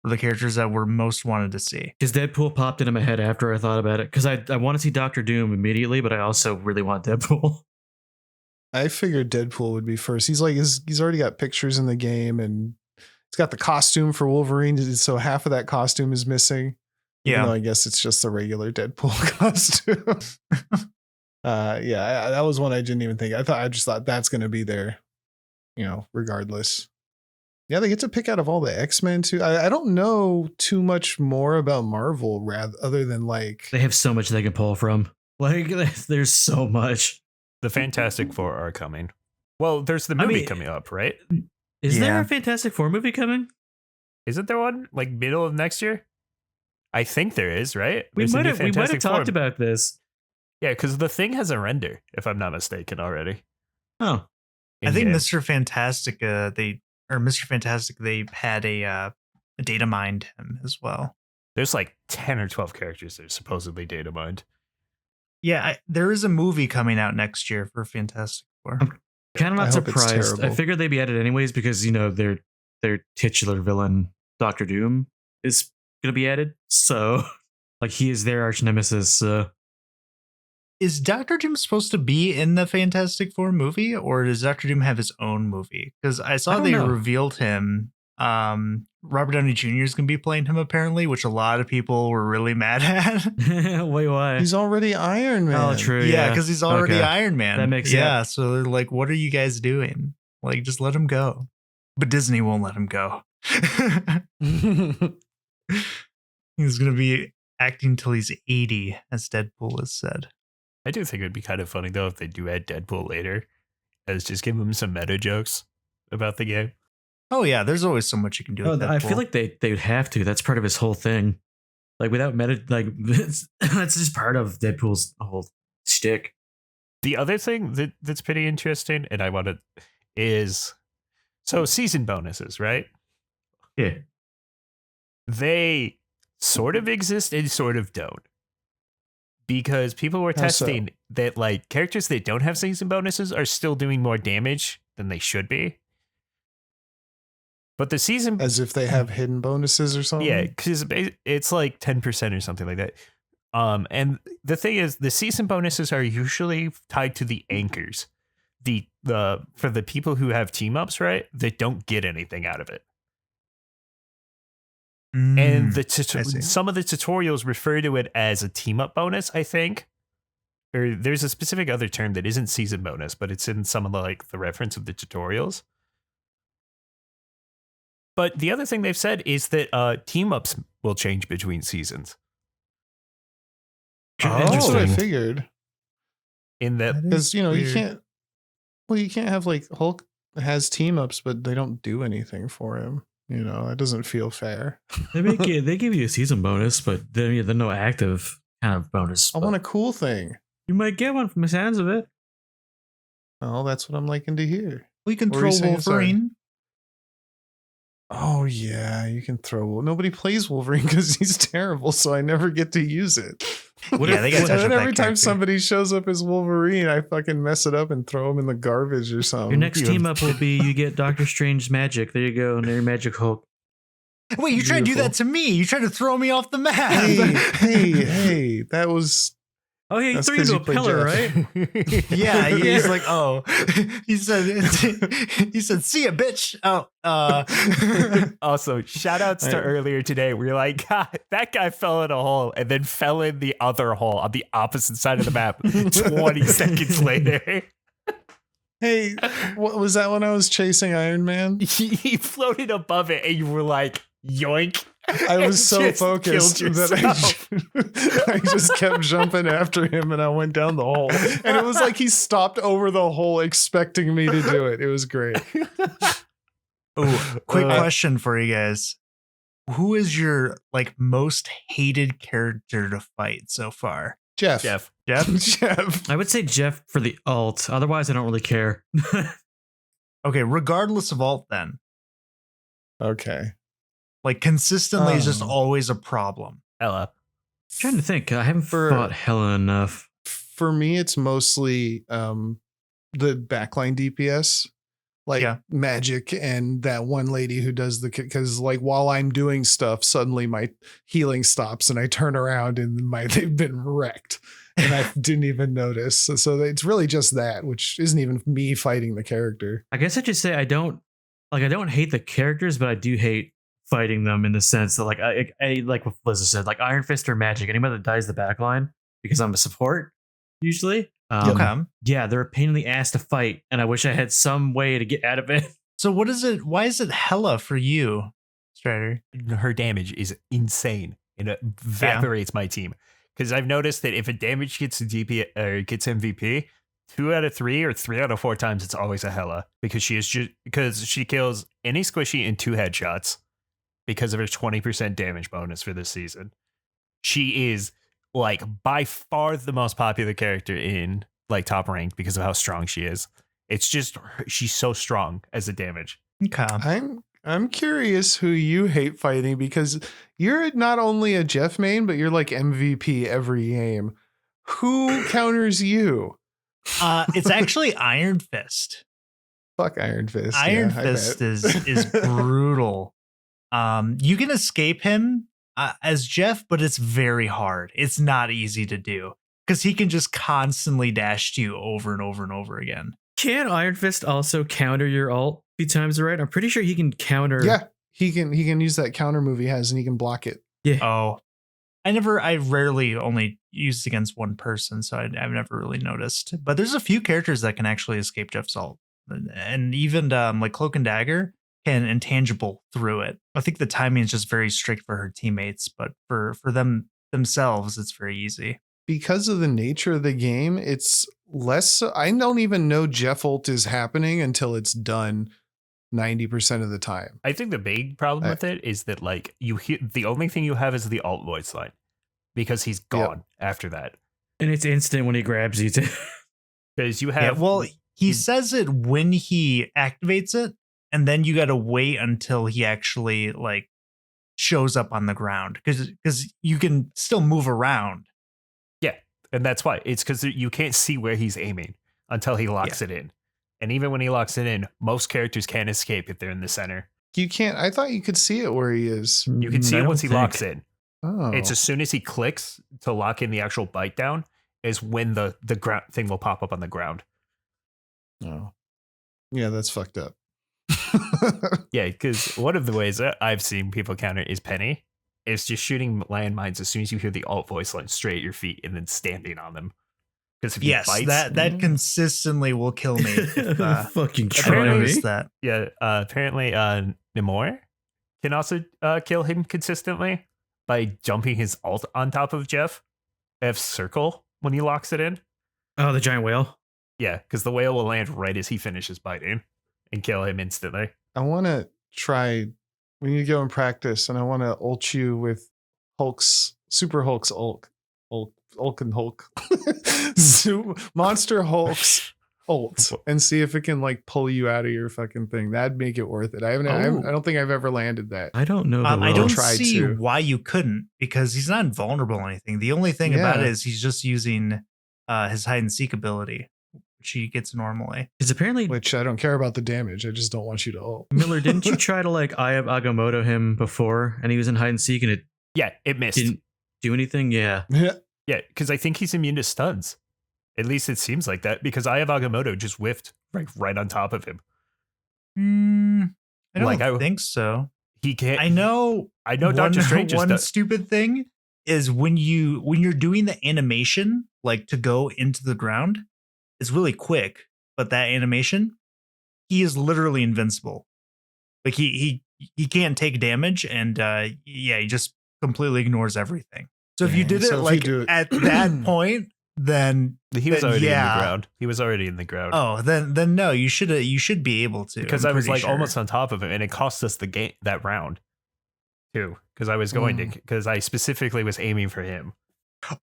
the characters that were most wanted to see. Because Deadpool popped into my head after I thought about it. Because I want to see Doctor Doom immediately, but I also really want Deadpool. I figured Deadpool would be first. He's already got pictures in the game and he's got the costume for Wolverine. So half of that costume is missing. Even though I guess it's just the regular Deadpool costume. That was one I didn't even think. I just thought that's going to be there, regardless. Yeah, they get to pick out of all the X-Men too. I don't know too much more about Marvel other than like They have so much they can pull from. Like, there's so much. The Fantastic Four are coming. Well, there's the movie coming up, right? Is there Yeah. a Fantastic Four movie coming? Isn't there one like middle of next year? I think there is, right? We There's a might new have Fantastic Four. talked about this. Yeah, because the Thing has a render, if I'm not mistaken, already. Oh, I think In-game. Mr. Fantastic, they had a data mined him as well. There's like 10 or 12 characters that are supposedly data mined. Yeah, there is a movie coming out next year for Fantastic Four. kind of I not hope it's surprised. I terrible. figured they'd be at it anyways because their titular villain Doctor Doom is gonna be added. So like he is their arch nemesis. Is Doctor Doom supposed to be in the Fantastic Four movie, or does Doctor Doom have his own movie? Because I saw I don't they know. revealed him. Robert Downey Jr. is going to be playing him apparently, which a lot of people were really mad at. Wait, why? he's already Iron Man. Oh, true. Yeah, because he's already Okay. Iron Man. That makes sense. So they're like, what are you guys doing? Like, just let him go. But Disney won't let him go. He's going to be acting till he's 80, as Deadpool has said. I do think it would be kind of funny, though, if they do add Deadpool later, as just give him some meta jokes about the game. Oh, yeah, there's always so much you can do with Deadpool. I feel like they would have to. That's part of his whole thing. Like without meta, like that's just part of Deadpool's whole shtick. The other thing that's pretty interesting, and I want to, is so season bonuses, right? Yeah. They sort of exist and sort of don't. Because people were How so? testing that like characters that don't have season bonuses are still doing more damage than they should be. But the season, As if they have hidden bonuses or something. yeah, because it's like 10% or something like that. And the thing is, the season bonuses are usually tied to the anchors, the for the people who have team ups, right? That don't get anything out of it. And I see. some of the tutorials refer to it as a team up bonus, I think. Or there's a specific other term that isn't season bonus, but it's in some of the reference of the tutorials. But the other thing they've said is that team ups will change between seasons. That's what I Interesting. figured. In that, Because you can't. Well, you can't have like Hulk has team ups, but they don't do anything for him. It doesn't feel fair. They give you a season bonus, but they're no active kind of bonus. I want a cool thing. You might get one from the sounds of it. Oh, that's what I'm liking to hear. We can What were throw you saying? Sorry. Wolverine. Oh yeah, you can throw. Nobody plays Wolverine because he's terrible, so I never get to use it. What Yeah, if- they got And touch then with every that time character. somebody shows up as Wolverine, I fucking mess it up and throw him in the garbage or something. Your next team up will be you get Doctor Strange's magic. There you go, and your magic Hulk. Wait, you tried to do that to me. You tried to throw me off the map. Hey, that was. Oh yeah, you That's threw 'cause into you a play pillar, Jeff. right? Yeah, he's like, oh, he said, see ya, bitch. Oh, also, shout outs to Right. earlier today. We were like, God, that guy fell in a hole and then fell in the other hole on the opposite side of the map 20 seconds later. Hey, what was that when I was chasing Iron Man? He floated above it and you were like, yoink. I was And so just focused killed that yourself. I just kept jumping after him and I went down the hole. And it was like he stopped over the hole expecting me to do it. It was great. oh, quick question for you guys. Who is your most hated character to fight so far? Jeff. Jeff. Jeff? Jeff. I would say Jeff for the alt. Otherwise, I don't really care. Okay, regardless of alt then. Okay. Consistently is just Oh. always a problem. Ella. Trying to think. I haven't fought Hela enough. For me, it's mostly the backline DPS, Yeah. magic, and that one lady who does because while I'm doing stuff, suddenly my healing stops and I turn around and they've been wrecked and I didn't even notice. So it's really just that, which isn't even me fighting the character. I guess I should say I don't hate the characters, but I do hate fighting them in the sense that I like what Liz said, like Iron Fist or magic. Anybody that dies the backline because I'm a support usually. Okay. Yeah, they're a pain in the ass to fight, and I wish I had some way to get out of it. So what is it? Why is it Hela for you, Strider? Her damage is insane and it evaporates my team. Because I've noticed that if a damage gets DP or gets MVP, 2 out of 3 or 3 out of 4 times it's always a Hela because she kills any squishy in 2 headshots because of her 20% damage bonus for this season. She is by far the most popular character in top ranked because of how strong she is. It's just she's so strong as a damage. Okay. I'm curious who you hate fighting because you're not only a Jeff main, but you're MVP every game. Who counters you? It's actually Iron Fist. Fuck Iron Fist. Iron yeah, I Fist bet. is brutal. You can escape him as Jeff, but it's very hard. It's not easy to do because he can just constantly dash to you over and over and over again. Can Iron Fist also counter your ult a few times, right? I'm pretty sure he can counter. Yeah, he can use that counter move he has and he can block it. Yeah. Oh, I rarely only used against one person, so I've never really noticed. But there's a few characters that can actually escape Jeff's ult, and even Cloak and Dagger can intangible through it. I think the timing is just very strict for her teammates, but for them themselves, it's very easy. Because of the nature of the game, it's less. I don't even know Jeff ult is happening until it's done 90% of the time. I think the big problem with it is that you hear the only thing you have is the alt voice line because he's gone after that. And it's instant when he grabs you too. Because you have He says it when he activates it, and then you got to wait until he actually shows up on the ground because you can still move around. Yeah, and that's why it's because you can't see where he's aiming until he locks it in. And even when he locks it in, most characters can't escape if they're in the center. You can't. I thought you could see it where he is. You can see I it don't once he think. locks in. Oh, It's as soon as he clicks to lock in the actual bite down is when the ground thing will pop up on the ground. oh, yeah, that's fucked up. Yeah, because one of the ways that I've seen people counter is Penny. It's just shooting landmines as soon as you hear the alt voice line straight at your feet and then stamping on them. Because if he Yes, bites, that consistently will kill me. If, Fucking I try apparently me. noticed that. yeah, apparently Namor can also kill him consistently by jumping his ult on top of Jeff. F circle when he locks it in. Oh, the giant whale. Yeah, because the whale will land right as he finishes biting and kill him instantly. I want to try. We need to go and practice, and I want to ult you with Super Hulk's ult. Hulk and Hulk. Monster Hulk's ult, and see if it can like pull you out of your fucking thing. That'd make it worth it. I don't think I've ever landed that. I don't know. I don't tried see to. why you couldn't, because he's not invulnerable or anything. The only thing about it is he's just using his hide and seek ability, which he gets normally. Because apparently, Which I don't care about the damage. I just don't want you to ult. Miller, didn't you try to like Eye of Agamotto him before, and he was in hide and seek, and it missed. didn't do anything? Yeah. Yeah, because I think he's immune to stuns. At least it seems like that, because Eye of Agamotto just whiffed right on top of him. I don't think so. He can't. I know. Doctor Strange just one does. stupid thing is when you're doing the animation, like to go into the ground, it's really quick. But that animation, he is literally invincible. Like he can't take damage, and he just completely ignores everything. So if you did it at that point, then he was already in the ground. He was already in the ground. Oh, then no, you should be able to. Because I was like almost on top of him, and it cost us the game that round too. Because I was going to, because I specifically was aiming for him.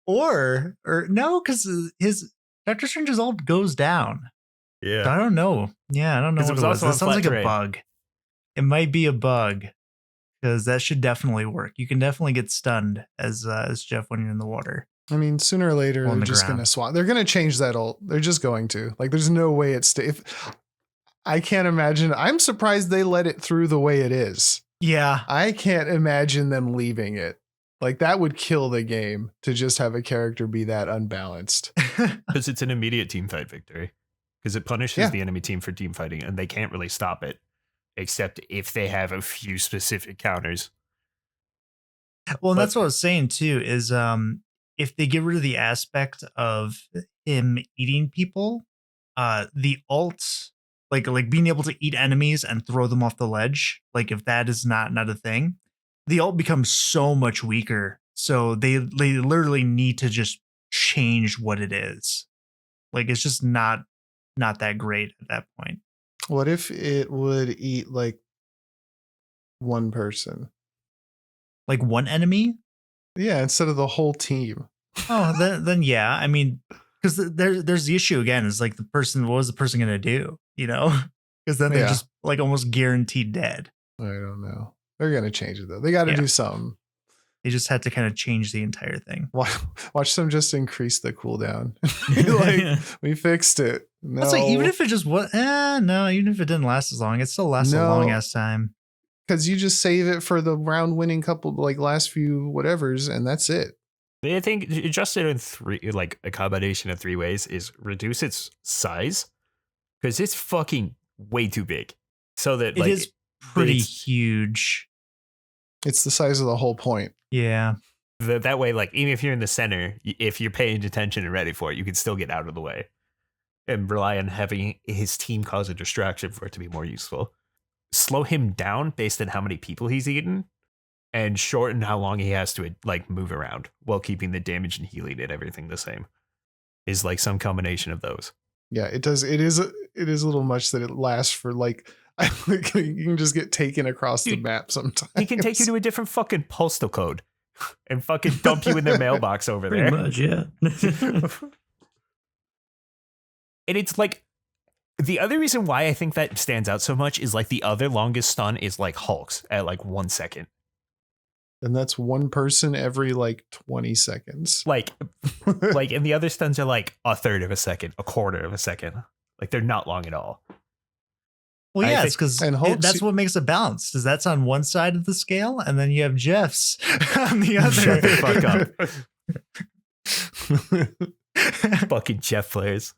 Or no, because his Doctor Strange's ult goes down. Yeah, so I don't know. Yeah, I don't know. What it was. That sounds like a bug. It might be a bug, because that should definitely work. You can definitely get stunned as Jeff when you're in the water. I mean, sooner or later, they're just going to swap. They're going to change that ult. They're just going to. Like, there's no way it stays. I can't imagine. I'm surprised they let it through the way it is. Yeah. I can't imagine them leaving it. Like, that would kill the game to just have a character be that unbalanced. Because it's an immediate team fight victory. Because it punishes the enemy team for team fighting, and they can't really stop it, except if they have a few specific counters. Well, that's what I was saying too, is if they get rid of the aspect of him eating people, the ult, like being able to eat enemies and throw them off the ledge, like if that is not a thing, the ult becomes so much weaker. So they literally need to just change what it is. Like it's just not that great at that point. What if it would eat like one person? Like one enemy? Yeah, instead of the whole team. Oh, then yeah. I mean, because there's the issue again. Is like what was the person gonna do? You know, because then they're just like almost guaranteed dead. I don't know. They're gonna change it though. They got to do something. They just had to kind of change the entire thing. Watch them just increase the cooldown. Like we fixed it. No. That's like even if it just was no, even if it didn't last as long, it still lasts a long ass time. Because you just save it for the round winning couple, like last few whatevers, and that's it. I think adjusted in a combination of three ways is reduce its size, because it's fucking way too big. So that it is pretty huge. It's the size of the whole point. Yeah. That way, like even if you're in the center, if you're paying attention and ready for it, you can still get out of the way and rely on having his team cause a distraction for it to be more useful. Slow him down based on how many people he's eaten, and shorten how long he has to like move around while keeping the damage and healing and everything the same. Is like some combination of those. Yeah, it does. It is a little much that it lasts for like you can just get taken across the map sometimes. He can take you to a different fucking postal code and fucking dump you in their mailbox over there. Pretty much, yeah. And it's like the other reason why I think that stands out so much is like the other longest stun is like Hulk's at like 1 second. And that's one person every like 20 seconds. Like, and the other stuns are like a third of a second, a quarter of a second. Like they're not long at all. Well, yeah, it's because that's what makes it balanced. Is that's on one side of the scale, and then you have Jeff's on the other. Shut the fuck up. Fucking Jeff players.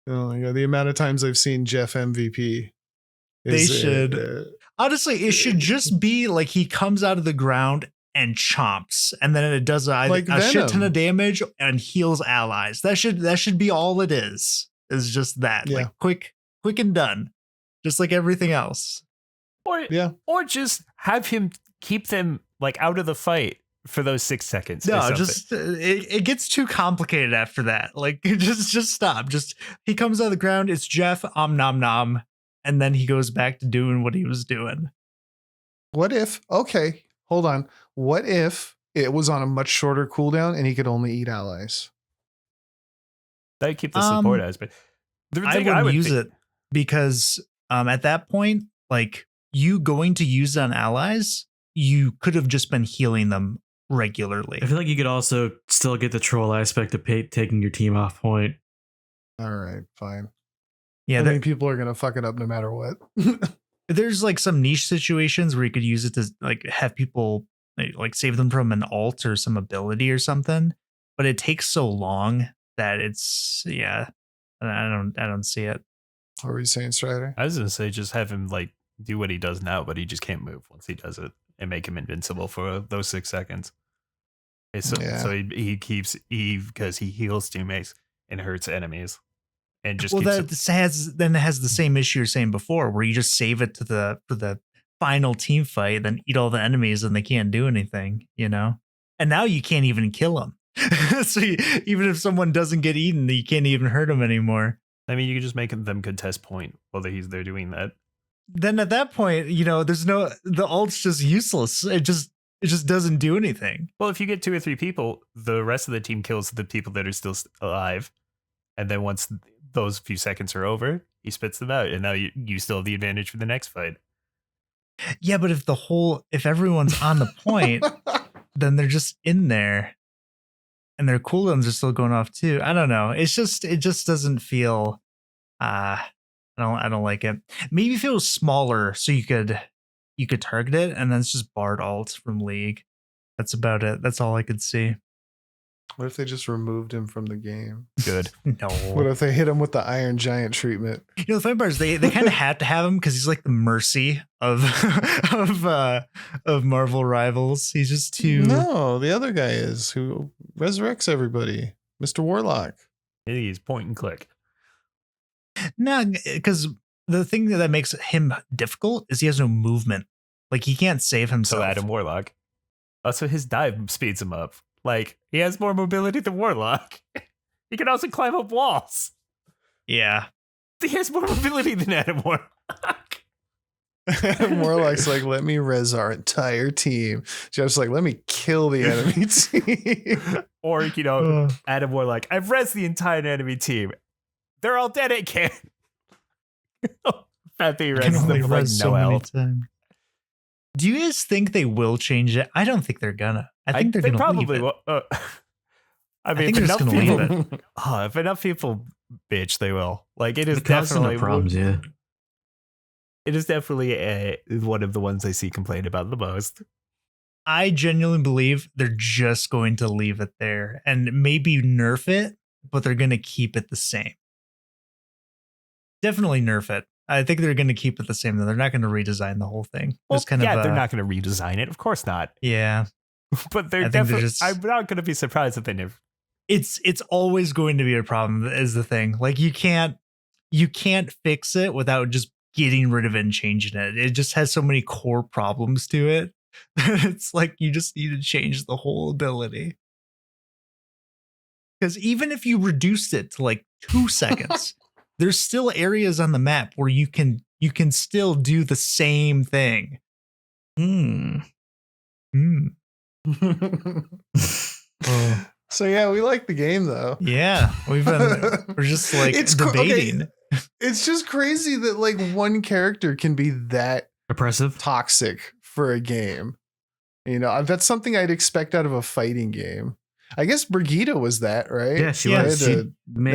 Oh my god, the amount of times I've seen Jeff MVP. They should. Honestly, it should just be like he comes out of the ground and chomps, and then it does a shit ton of damage and heals allies. That should be all it is. Is just that. Yeah. Like quick and done. Just like everything else. Or just have him keep them like out of the fight for those 6 seconds. or No, something. just it gets too complicated after that. Like just stop. Just he comes out of the ground. It's Jeff. Nom nom, and then he goes back to doing what he was doing. What if? Okay, hold on. What if it was on a much shorter cooldown and he could only eat allies? They keep the support aspect. The I thing wouldn't use think- it because at that point, like you going to use it on allies, you could have just been healing them regularly. I feel like you could also still get the troll aspect of taking your team off point. All right, fine. Yeah, I mean, people are gonna fuck it up no matter what. there's like some niche situations where you could use it to like have people like save them from an alt or some ability or something, but it takes so long that it's I don't see it. What were you saying, Strider? I was gonna say just have him like do what he does now, but he just can't move once he does it, and make him invincible for those 6 seconds. So he keeps because he heals teammates and hurts enemies, and just Well, keeps that has the same issue you were saying before, where you just save it for the final team fight, then eat all the enemies and they can't do anything, you know. And now you can't even kill them. So even if someone doesn't get eaten, you can't even hurt them anymore. I mean, you can just make them contest point while they're doing that. Then at that point, you know, the ult's just useless. It just doesn't do anything. Well, if you get 2 or 3 people, the rest of the team kills the people that are still alive, and then once those few seconds are over, he spits them out, and now you still have the advantage for the next fight. Yeah, but if everyone's on the point, then they're just in there, and their cooldowns are still going off too. I don't know. It just doesn't feel. I don't like it. Maybe if it was smaller, so you could target it, and then it's just barred alt from League. That's about it. That's all I could see. What if they just removed him from the game? Good. No. What if they hit him with the Iron Giant treatment? You know, the funny part is they kind of had to have him because he's like the Mercy of Marvel Rivals. He's just too. No, the other guy is who resurrects everybody, Mr. Warlock. He's point and click. No, because the thing that makes him difficult is he has no movement. Like he can't save himself. So Adam Warlock. Also, his dive speeds him up. Like, he has more mobility than Warlock. He can also climb up walls. Yeah. He has more mobility than Adam Warlock. Warlock's like, let me res our entire team. Jeff's like, let me kill the enemy team. Or, you know, Adam Warlock, I've res the entire enemy team. They're all dead again. Fat B res them with like no health. Do you guys think they will change it? I don't think they're gonna. I think they're they gonna probably leave it. will. I mean, think they're just gonna leave it. If enough people bitch, they will. Like, it is It causes definitely no problems, yeah. It is definitely one of the ones I see complained about the most. I genuinely believe they're just going to leave it there and maybe nerf it, but they're gonna keep it the same. Definitely nerf it. I think they're going to keep it the same. They're not going to redesign the whole thing. Well, Just kind they're of, not going to redesign it. Of course not. Yeah. But they're I think definitely. they're just- I'm not going to be surprised if they never. It's always going to be a problem is the thing. Like you can't fix it without just getting rid of it and changing it. It just has so many core problems to it. It's like you just need to change the whole ability. Because even if you reduced it to like 2 seconds, there's still areas on the map where you can still do the same thing. So yeah, we like the game though. Yeah, we're just like debating. It's just crazy that like one character can be that Oppressive. toxic for a game. You know, that's something I'd expect out of a fighting game. I guess Brigitte was that, right? Yeah, she Yeah, was. They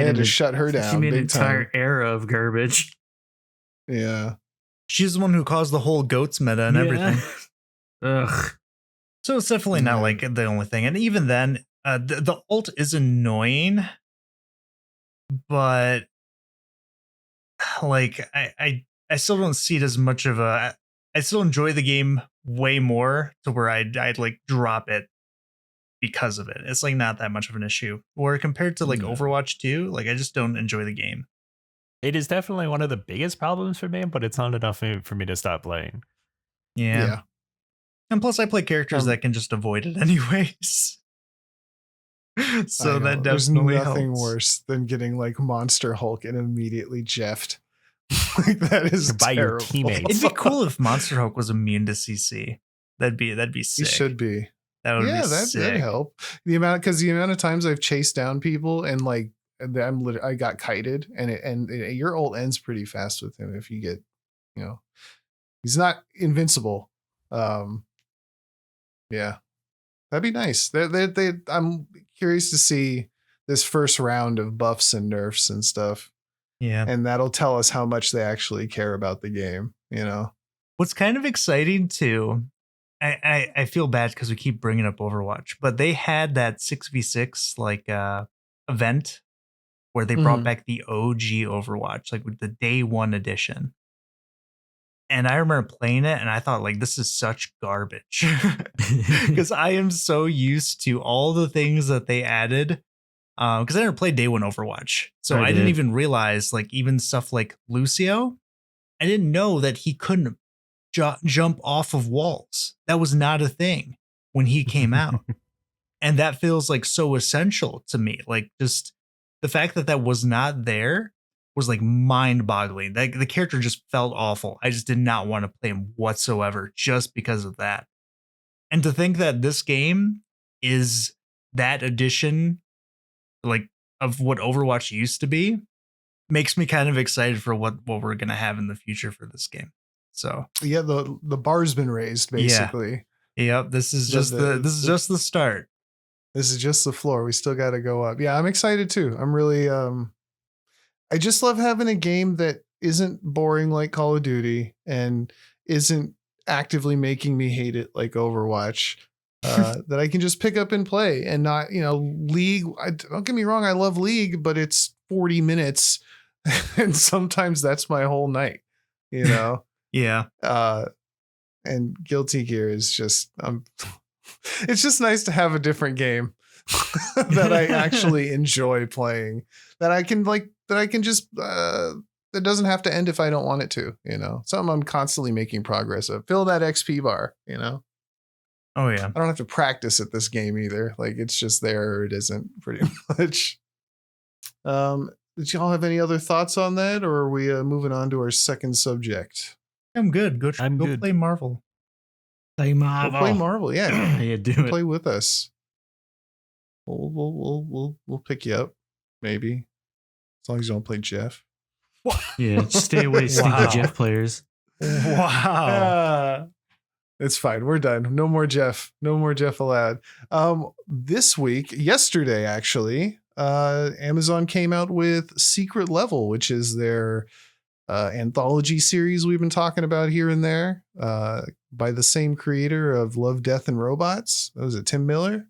had to shut her down. She made an big entire time. era of garbage. Yeah. She's the one who caused the whole goats meta and everything. Ugh. So it's definitely not like the only thing. And even then, the ult is annoying, but like I still don't see it as much of a. I still enjoy the game way more to where I'd like drop it because of it. It's like not that much of an issue. Or compared to like Overwatch 2, like I just don't enjoy the game. It is definitely one of the biggest problems for me, but it's not enough for me to stop playing. Yeah. And plus, I play characters Um, that can just avoid it anyways. So I know. that There's definitely nothing helps. worse than getting like Monster Hulk and immediately jeffed. Like that is By your terrible. teammates. It'd be cool if Monster Hulk was immune to CC. That'd be He sick. should be. That would Yeah, be that'd sick. help. The amount of times I've chased down people and like I got kited and your ult ends pretty fast with him if you get, he's not invincible. Yeah, that'd be nice. I'm curious to see this first round of buffs and nerfs and stuff, Yeah. and that'll tell us how much they actually care about the game. What's kind of exciting too, I feel bad because we keep bringing up Overwatch, but they had that 6v6 like event where they brought back the OG Overwatch, like with the day one edition. And I remember playing it and I thought like this is such garbage because I am so used to all the things that they added. Because I never played day one Overwatch. So I didn't even realize like even stuff like Lucio, I didn't know that he couldn't jump off of walls. That was not a thing when he came out. And that feels like so essential to me. Like just the fact that that was not there was like mind boggling. Like the character just felt awful. I just did not want to play him whatsoever just because of that. And to think that this game is that edition like of what Overwatch used to be makes me kind of excited for what we're going to have in the future for this game. So yeah, the bar's been raised basically. Yep, this is just just the start. This is just the floor. We still got to go up. Yeah, I'm excited too. I'm really I just love having a game that isn't boring like Call of Duty and isn't actively making me hate it like Overwatch. That I can just pick up and play and not, League. Don't get me wrong, I love League, but it's 40 minutes and sometimes that's my whole night, Yeah. And Guilty Gear is just, it's just nice to have a different game that I actually enjoy playing, that I can just, that doesn't have to end if I don't want it to, something I'm constantly making progress of. Fill that XP bar, Oh yeah. I don't have to practice at this game either. Like it's just there or it isn't pretty much. Did y'all have any other thoughts on that, or are we moving on to our second subject? I'm good. Go good. play Marvel. Play Go Marvel. play Marvel, yeah. How you do it? Play with us. We'll pick you up, maybe, as long as you don't play Jeff. Yeah, just stay away, sneaky Wow. Jeff players. Wow. It's fine. We're done. No more Jeff. No more Jeff allowed. This week, yesterday actually, Amazon came out with Secret Level, which is their anthology series we've been talking about here and there, by the same creator of Love, Death, and Robots. What was it, Tim Miller?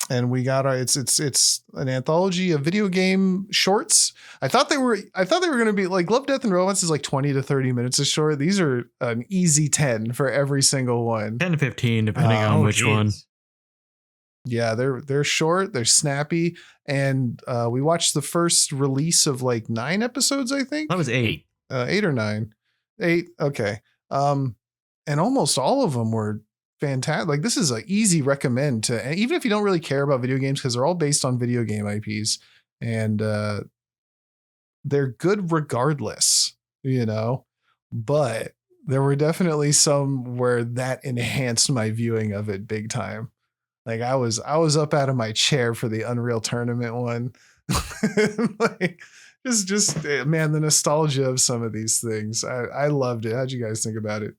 And we got it's an anthology of video game shorts. I thought they were going to be like Love, Death, and Robots is like 20 to 30 minutes a short. These are an easy 10 for every single one. 10 to 15, depending on which one. Yeah, they're short, they're snappy, and we watched the first release of like 9 episodes, I think. That was 8. 8 or 9. 8, okay. And almost all of them were fantastic. Like this is an easy recommend to, even if you don't really care about video games, because they're all based on video game IPs, and they're good regardless, but there were definitely some where that enhanced my viewing of it big time. Like I was up out of my chair for the Unreal Tournament one. Like just man, the nostalgia of some of these things. I loved it. How'd you guys think about it?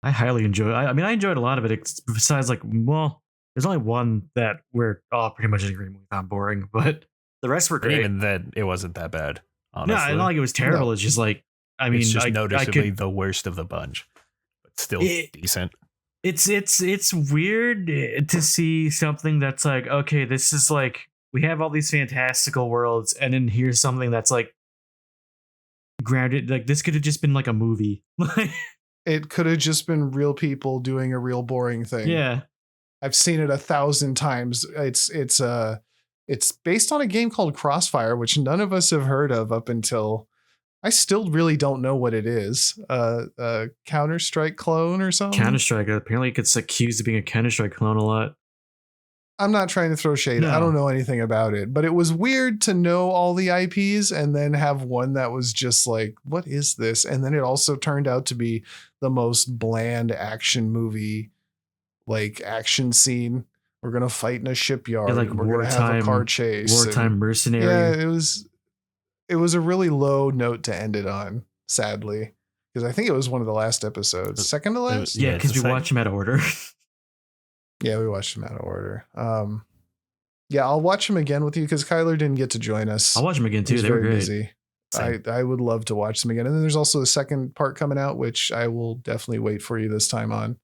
I highly enjoy it. I mean, I enjoyed a lot of it, besides like, well, there's only one that we're all pretty much in agreement we found boring, but the rest were But great. even then, it wasn't that bad. Honestly, No, it's not like it was terrible. No. It's just like, I mean, it's just I noticeably could, the worst of the bunch, but still decent. it's weird to see something that's like, okay, this is like, we have all these fantastical worlds, and then here's something that's like grounded. Like this could have just been like a movie. It could have just been real people doing a real boring thing. Yeah. I've seen it 1,000 times. It's based on a game called Crossfire, which none of us have heard of up until I still really don't know what it is. Counter-Strike clone or something? Counter-Strike. Apparently, it gets accused of being a Counter-Strike clone a lot. I'm not trying to throw shade. No. I don't know anything about it, but it was weird to know all the IPs and then have one that was just like, what is this? And then it also turned out to be the most bland action movie, like action scene. We're going to fight in a shipyard. Yeah, like we're going to have a car chase. Wartime mercenary. Yeah, it was a really low note to end it on, sadly, because I think it was one of the last episodes. Second to last? Yeah, because we watch watch them out of order. Yeah, we watched them out of order. Yeah, I'll watch them again with you because Kyler didn't get to join us. I'll watch them again too. He's They were very great. busy. Same. I would love to watch them again. And then there's also the second part coming out, which I will definitely wait for you this time on.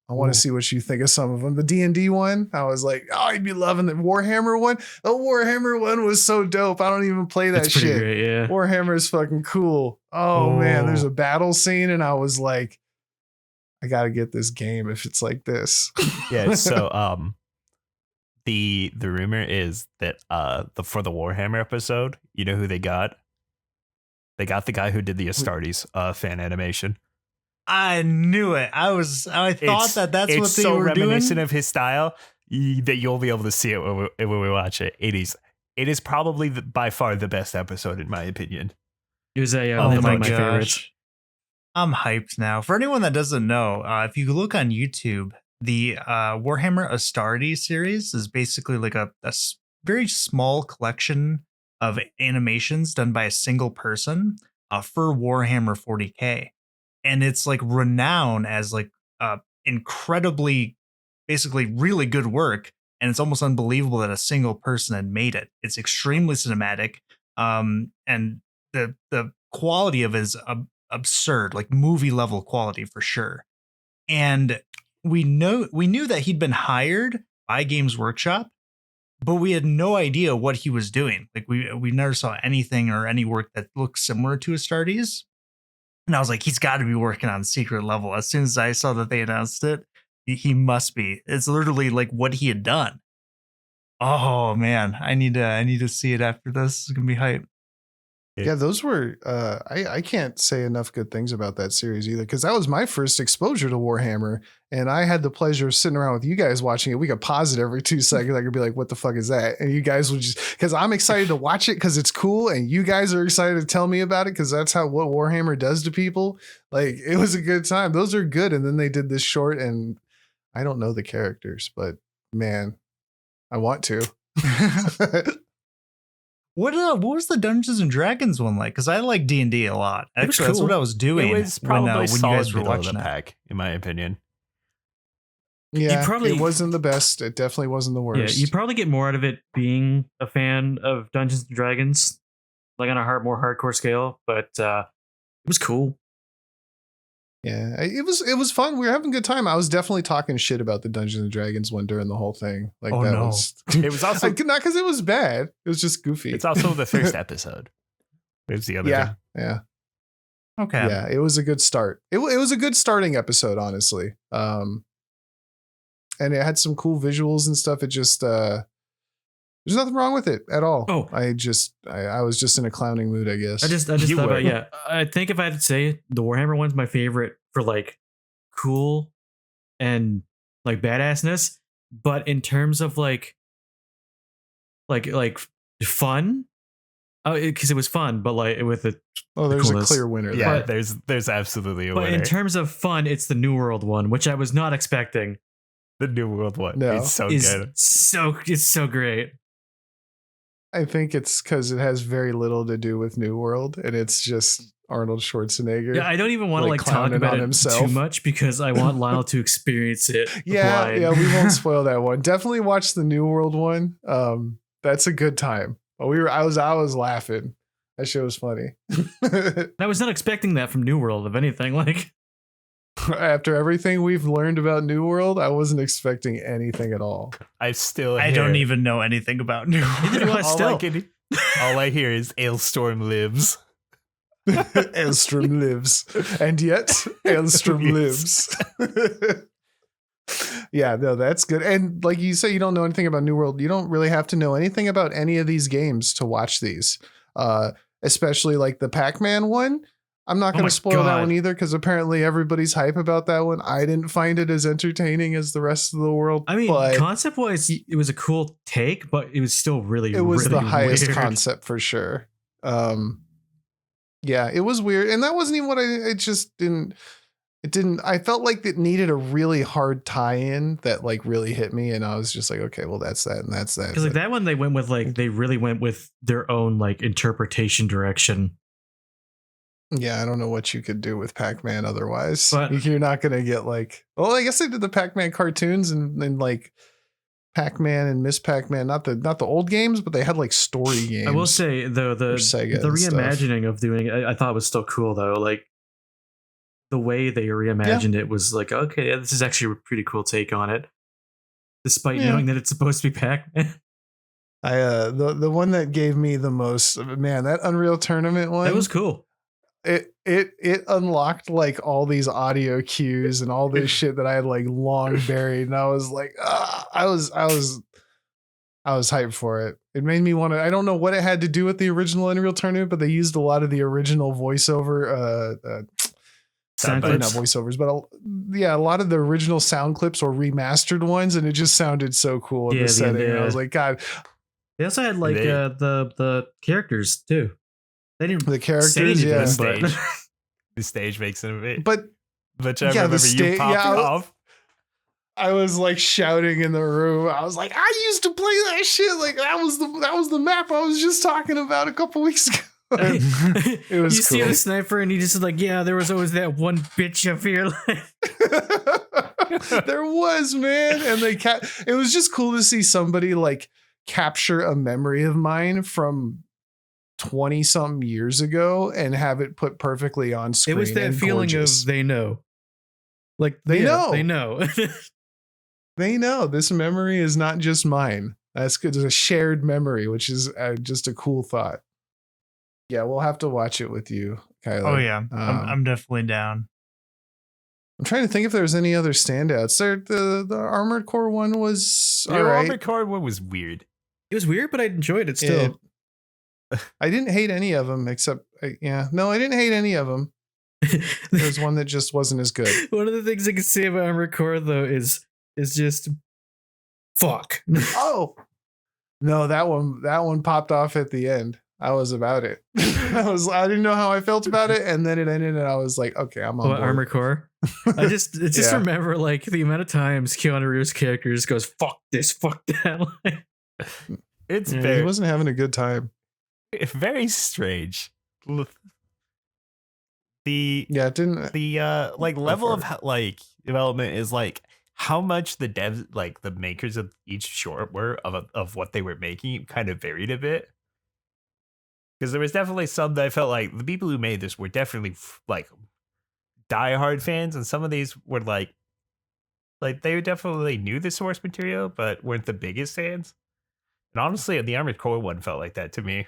I want to see what you think of some of them. The D&D one, I was like, oh, I'd be loving the Warhammer one. The Warhammer one was so dope. I don't even play that It's pretty shit. great, yeah. Warhammer is fucking cool. Oh man, there's a battle scene, and I was like, I gotta get this game if it's like this. Yeah, so the rumor is that for the Warhammer episode, you know who they got? They got the guy who did the Astartes fan animation. I knew it. I thought that's what they so were doing. reminiscent of his style that you'll be able to see it when we watch it. It is probably by far the best episode in my opinion. It was one Oh of my my favorites. gosh. I'm hyped now. For anyone that doesn't know, if you look on YouTube, the Warhammer Astartes series is basically like a very small collection of animations done by a single person for Warhammer 40K. And it's like renowned as like incredibly, basically really good work. And it's almost unbelievable that a single person had made it. It's extremely cinematic. And the quality of it is absurd, like movie level quality for sure. And we knew that he'd been hired by Games Workshop, but we had no idea what he was doing. Like we never saw anything or any work that looked similar to Astartes. And I was like, he's got to be working on Secret Level. As soon as I saw that they announced it, he must be. It's literally like what he had done. Oh man, I need to see it after this. It's gonna be hype. Yeah, those were I can't say enough good things about that series either, because that was my first exposure to Warhammer, and I had the pleasure of sitting around with you guys watching it. We could pause it every 2 seconds. I could be like, what the fuck is that? And you guys would just, because I'm excited to watch it because it's cool, and you guys are excited to tell me about it because that's what Warhammer does to people. Like, it was a good time. Those are good. And then they did this short, and I don't know the characters, but man, I want to. What was the Dungeons and Dragons one like? Because I like D&D a lot. was Actually, that's cool. what I was doing It was probably when you solid guys were middle of watching the it. pack, in my opinion. Yeah, probably- it wasn't the best. It definitely wasn't the Yeah, worst. you probably get more out of it being a fan of Dungeons and Dragons, like on a more hardcore scale. But it was cool. Yeah, it was fun. We were having a good time. I was definitely talking shit about the Dungeons and Dragons one during the whole thing. Like, Oh, that no. was It was also not because it was bad. It was just goofy. it's also the first episode. There's the other yeah, thing. yeah, Okay. yeah. It was a good start. It was a good starting episode, honestly. And it had some cool visuals and stuff. It just there's nothing wrong with it at all. Oh. I was just in a clowning mood, I guess. I just You thought were. about, yeah. I think if I had to say, the Warhammer one's my favorite for like cool and like badassness, but in terms of like fun, because it was fun, but like with it. Oh, there's coolness. a clear winner. Yeah, there. there's absolutely a But winner. in terms of fun, it's the New World one, which I was not expecting. The New World one. No. It's so Is good. it's so great. I think it's because it has very little to do with New World, and it's just Arnold Schwarzenegger. Yeah, I don't even want to Like like talk clowning about on it himself. too much because I want Lionel to experience it. Yeah, blind. yeah, we won't spoil that one. Definitely watch the New World one. That's a good time. I was laughing. That show was funny. I was not expecting that from New World, if anything. Like, After everything we've learned about New World, I wasn't expecting anything at all. I still I don't even know anything about New Neither do I World. still. All I hear is Ailstorm lives. Elstrom lives, and yet Elstrom lives. Yeah, no, that's good. And like you say, you don't know anything about New World. You don't really have to know anything about any of these games to watch these. especially like the Pac-Man one. I'm not Oh going my to spoil that God. one either because apparently everybody's hype about that one. I didn't find it as entertaining as the rest of the world. I mean, but concept wise, it was a cool take, but it was still really, it was really the highest weird. concept for sure. Yeah, it was weird, and that wasn't even what it just didn't. It didn't. I felt like it needed a really hard tie-in that like really hit me, and I was just like, okay, well, that's that, and that's that. Because like that one, they really went with their own like interpretation direction. Yeah, I don't know what you could do with Pac-Man otherwise. But- You're not gonna get like. Well, I guess they did the Pac-Man cartoons and like Pac-Man and Miss Pac-Man, not the old games, but they had like story games. I will say though the Sega the and stuff. reimagining of doing it, I thought was still cool though. Like the way they reimagined it was like, okay, this is actually a pretty cool take on it, despite Yeah. knowing that it's supposed to be Pac-Man. The one that gave me the most, man, that Unreal Tournament one. That was cool. It unlocked like all these audio cues and all this shit that I had like long buried, and I was like, I was hyped for it. It made me want to. I don't know what it had to do with the original Unreal Tournament, but they used a lot of the original voiceover. Sound Not clips. voiceovers, but a lot of the original sound clips or remastered ones, and it just sounded so cool in Yeah, the setting. And I was like, God, They also had like the characters too. They didn't the say characters, anything, yeah. but The stage makes it a bit. But But I yeah, the remember sta- you popping yeah, off. I was like shouting in the room. I was like, I used to play that shit. Like that was the map I was just talking about a couple weeks ago. It was you see cool. the sniper and he just like, yeah, there was always that one bitch up here. There was, man, and it was just cool to see somebody like capture a memory of mine from 20 something years ago and have it put perfectly on It screen. was that and feeling gorgeous. of they know. Like They know. They know. They know this memory is not just mine. That's good. It's a shared memory, which is just a cool thought. Yeah, we'll have to watch it with you, Kyler. Oh yeah, I'm definitely down. I'm trying to think if there's any other standouts. The Armored Core one was The all right. Armored Core one was weird. It was weird, but I enjoyed it still. I didn't hate any of them except, I didn't hate any of them. There's one that just wasn't as good. One of the things I can say about Armored Core though is just fuck. Oh no, that one popped off at the end. I was about it. I didn't know how I felt about it, and then it ended, and I was like, okay, I'm on board. Armored Core. I just Yeah. remember like the amount of times Keanu Reeves' character just goes fuck this, fuck that. Like, It's He very, wasn't having a good time. very strange. The Yeah, it didn't. like level for of like development is like how much the devs, like the makers of each short were of what they were making, kind of varied a bit. Because there was definitely some that I felt like the people who made this were definitely like diehard fans, and some of these were like they definitely knew the source material but weren't the biggest fans. And honestly, the Armored Core one felt like that to me.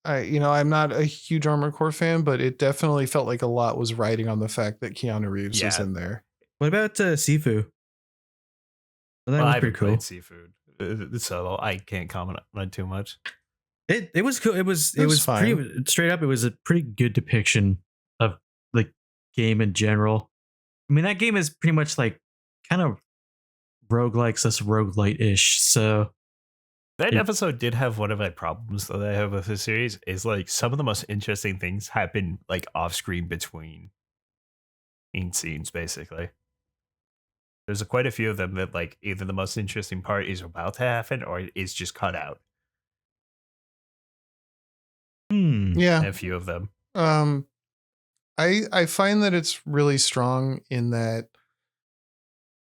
I'm not a huge Armored Core fan, but it definitely felt like a lot was riding on the fact that Keanu Reeves was Yeah. in there. what about Sifu? Well, that Well, was I pretty haven't cool. played Seafood, so I can't comment on it too much. It was cool. It was fine. pretty straight up. It was a pretty good depiction of the game in general. I mean, that game is pretty much like kind of roguelike, / roguelite-ish. So That Yeah. episode did have one of my problems that I have with the series is like some of the most interesting things happen like off screen between scenes, basically. There's quite a few of them that like either the most interesting part is about to happen or it is just cut out. Yeah. A few of them. I find that it's really strong in that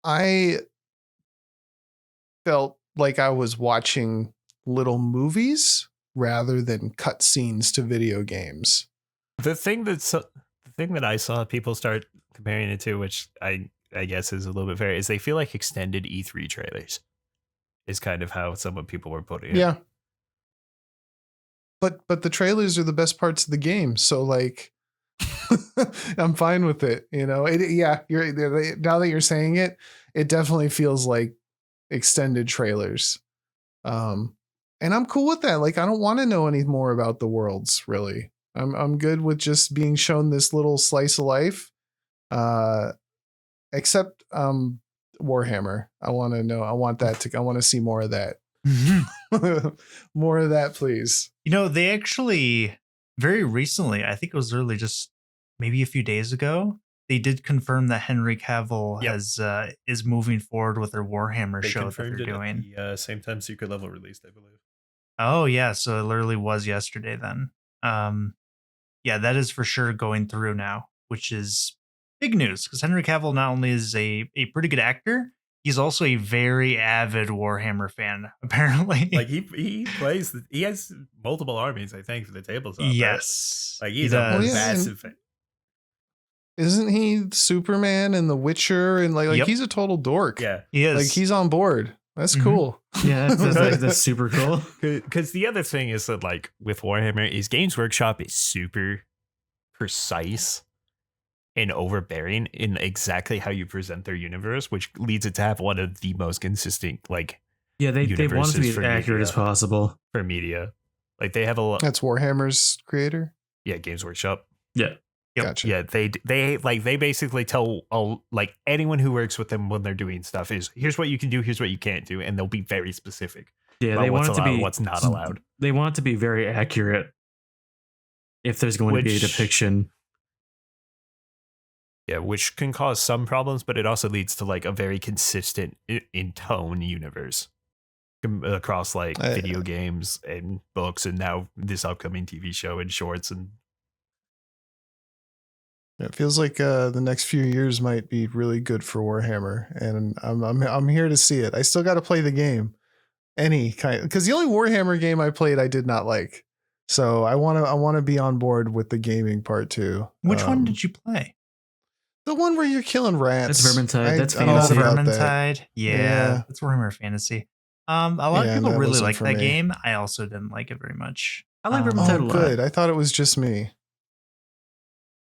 I felt like I was watching little movies rather than cutscenes to video games. The thing that I saw people start comparing it to, which I guess is a little bit fair, is they feel like extended E3 trailers. Is kind of how some of people were putting it. Yeah. But the trailers are the best parts of the game, so like I'm fine with it, Now that you're saying it, it definitely feels like extended trailers. And I'm cool with that. Like, I don't want to know any more about the worlds, really. I'm good with just being shown this little slice of life. Except Warhammer. I want to see more of that. More of that, please. They actually very recently, I think it was really just maybe a few days ago, they did confirm that Henry Cavill is moving forward with their Warhammer show that they're doing. At the same time Secret Level released, I believe. Oh yeah, so it literally was yesterday then. Yeah, that is for sure going through now, which is big news because Henry Cavill not only is a pretty good actor, he's also a very avid Warhammer fan, apparently. Like he plays, he has multiple armies, I think, for the tabletop. Yes. Right? Like he's a massive fan. Isn't he Superman and The Witcher and like Yep. he's a total dork? Yeah, he is. Like he's on board. That's cool. Yeah, that's super cool. Because the other thing is that like with Warhammer is Games Workshop is super precise and overbearing in exactly how you present their universe, which leads it to have one of the most consistent like they want it to be as accurate as possible for media. Like they have a lot. That's Warhammer's creator. Yeah, Games Workshop. Yeah. Yep. Gotcha. Yeah, they basically tell like anyone who works with them when they're doing stuff is here's what you can do, here's what you can't do, and they'll be very specific. Yeah, about they want what's it to allowed, be what's not allowed. They want it to be very accurate. If there's going to be a depiction. Yeah, which can cause some problems, but it also leads to like a very consistent in tone universe across like video games and books, and now this upcoming TV show and shorts and. It feels like the next few years might be really good for Warhammer, and I'm here to see it. I still got to play the game, any kind, because the only Warhammer game I played I did not like, so I want to be on board with the gaming part too. Which one did you play? The one where you're killing rats. That's Vermintide. That's I know fantasy. about Vermintide. that. Yeah, that's Warhammer Fantasy. A lot of people that really wasn't like for that me. game. I also didn't like it very much. I like Vermintide a lot. Good. I thought it was just me.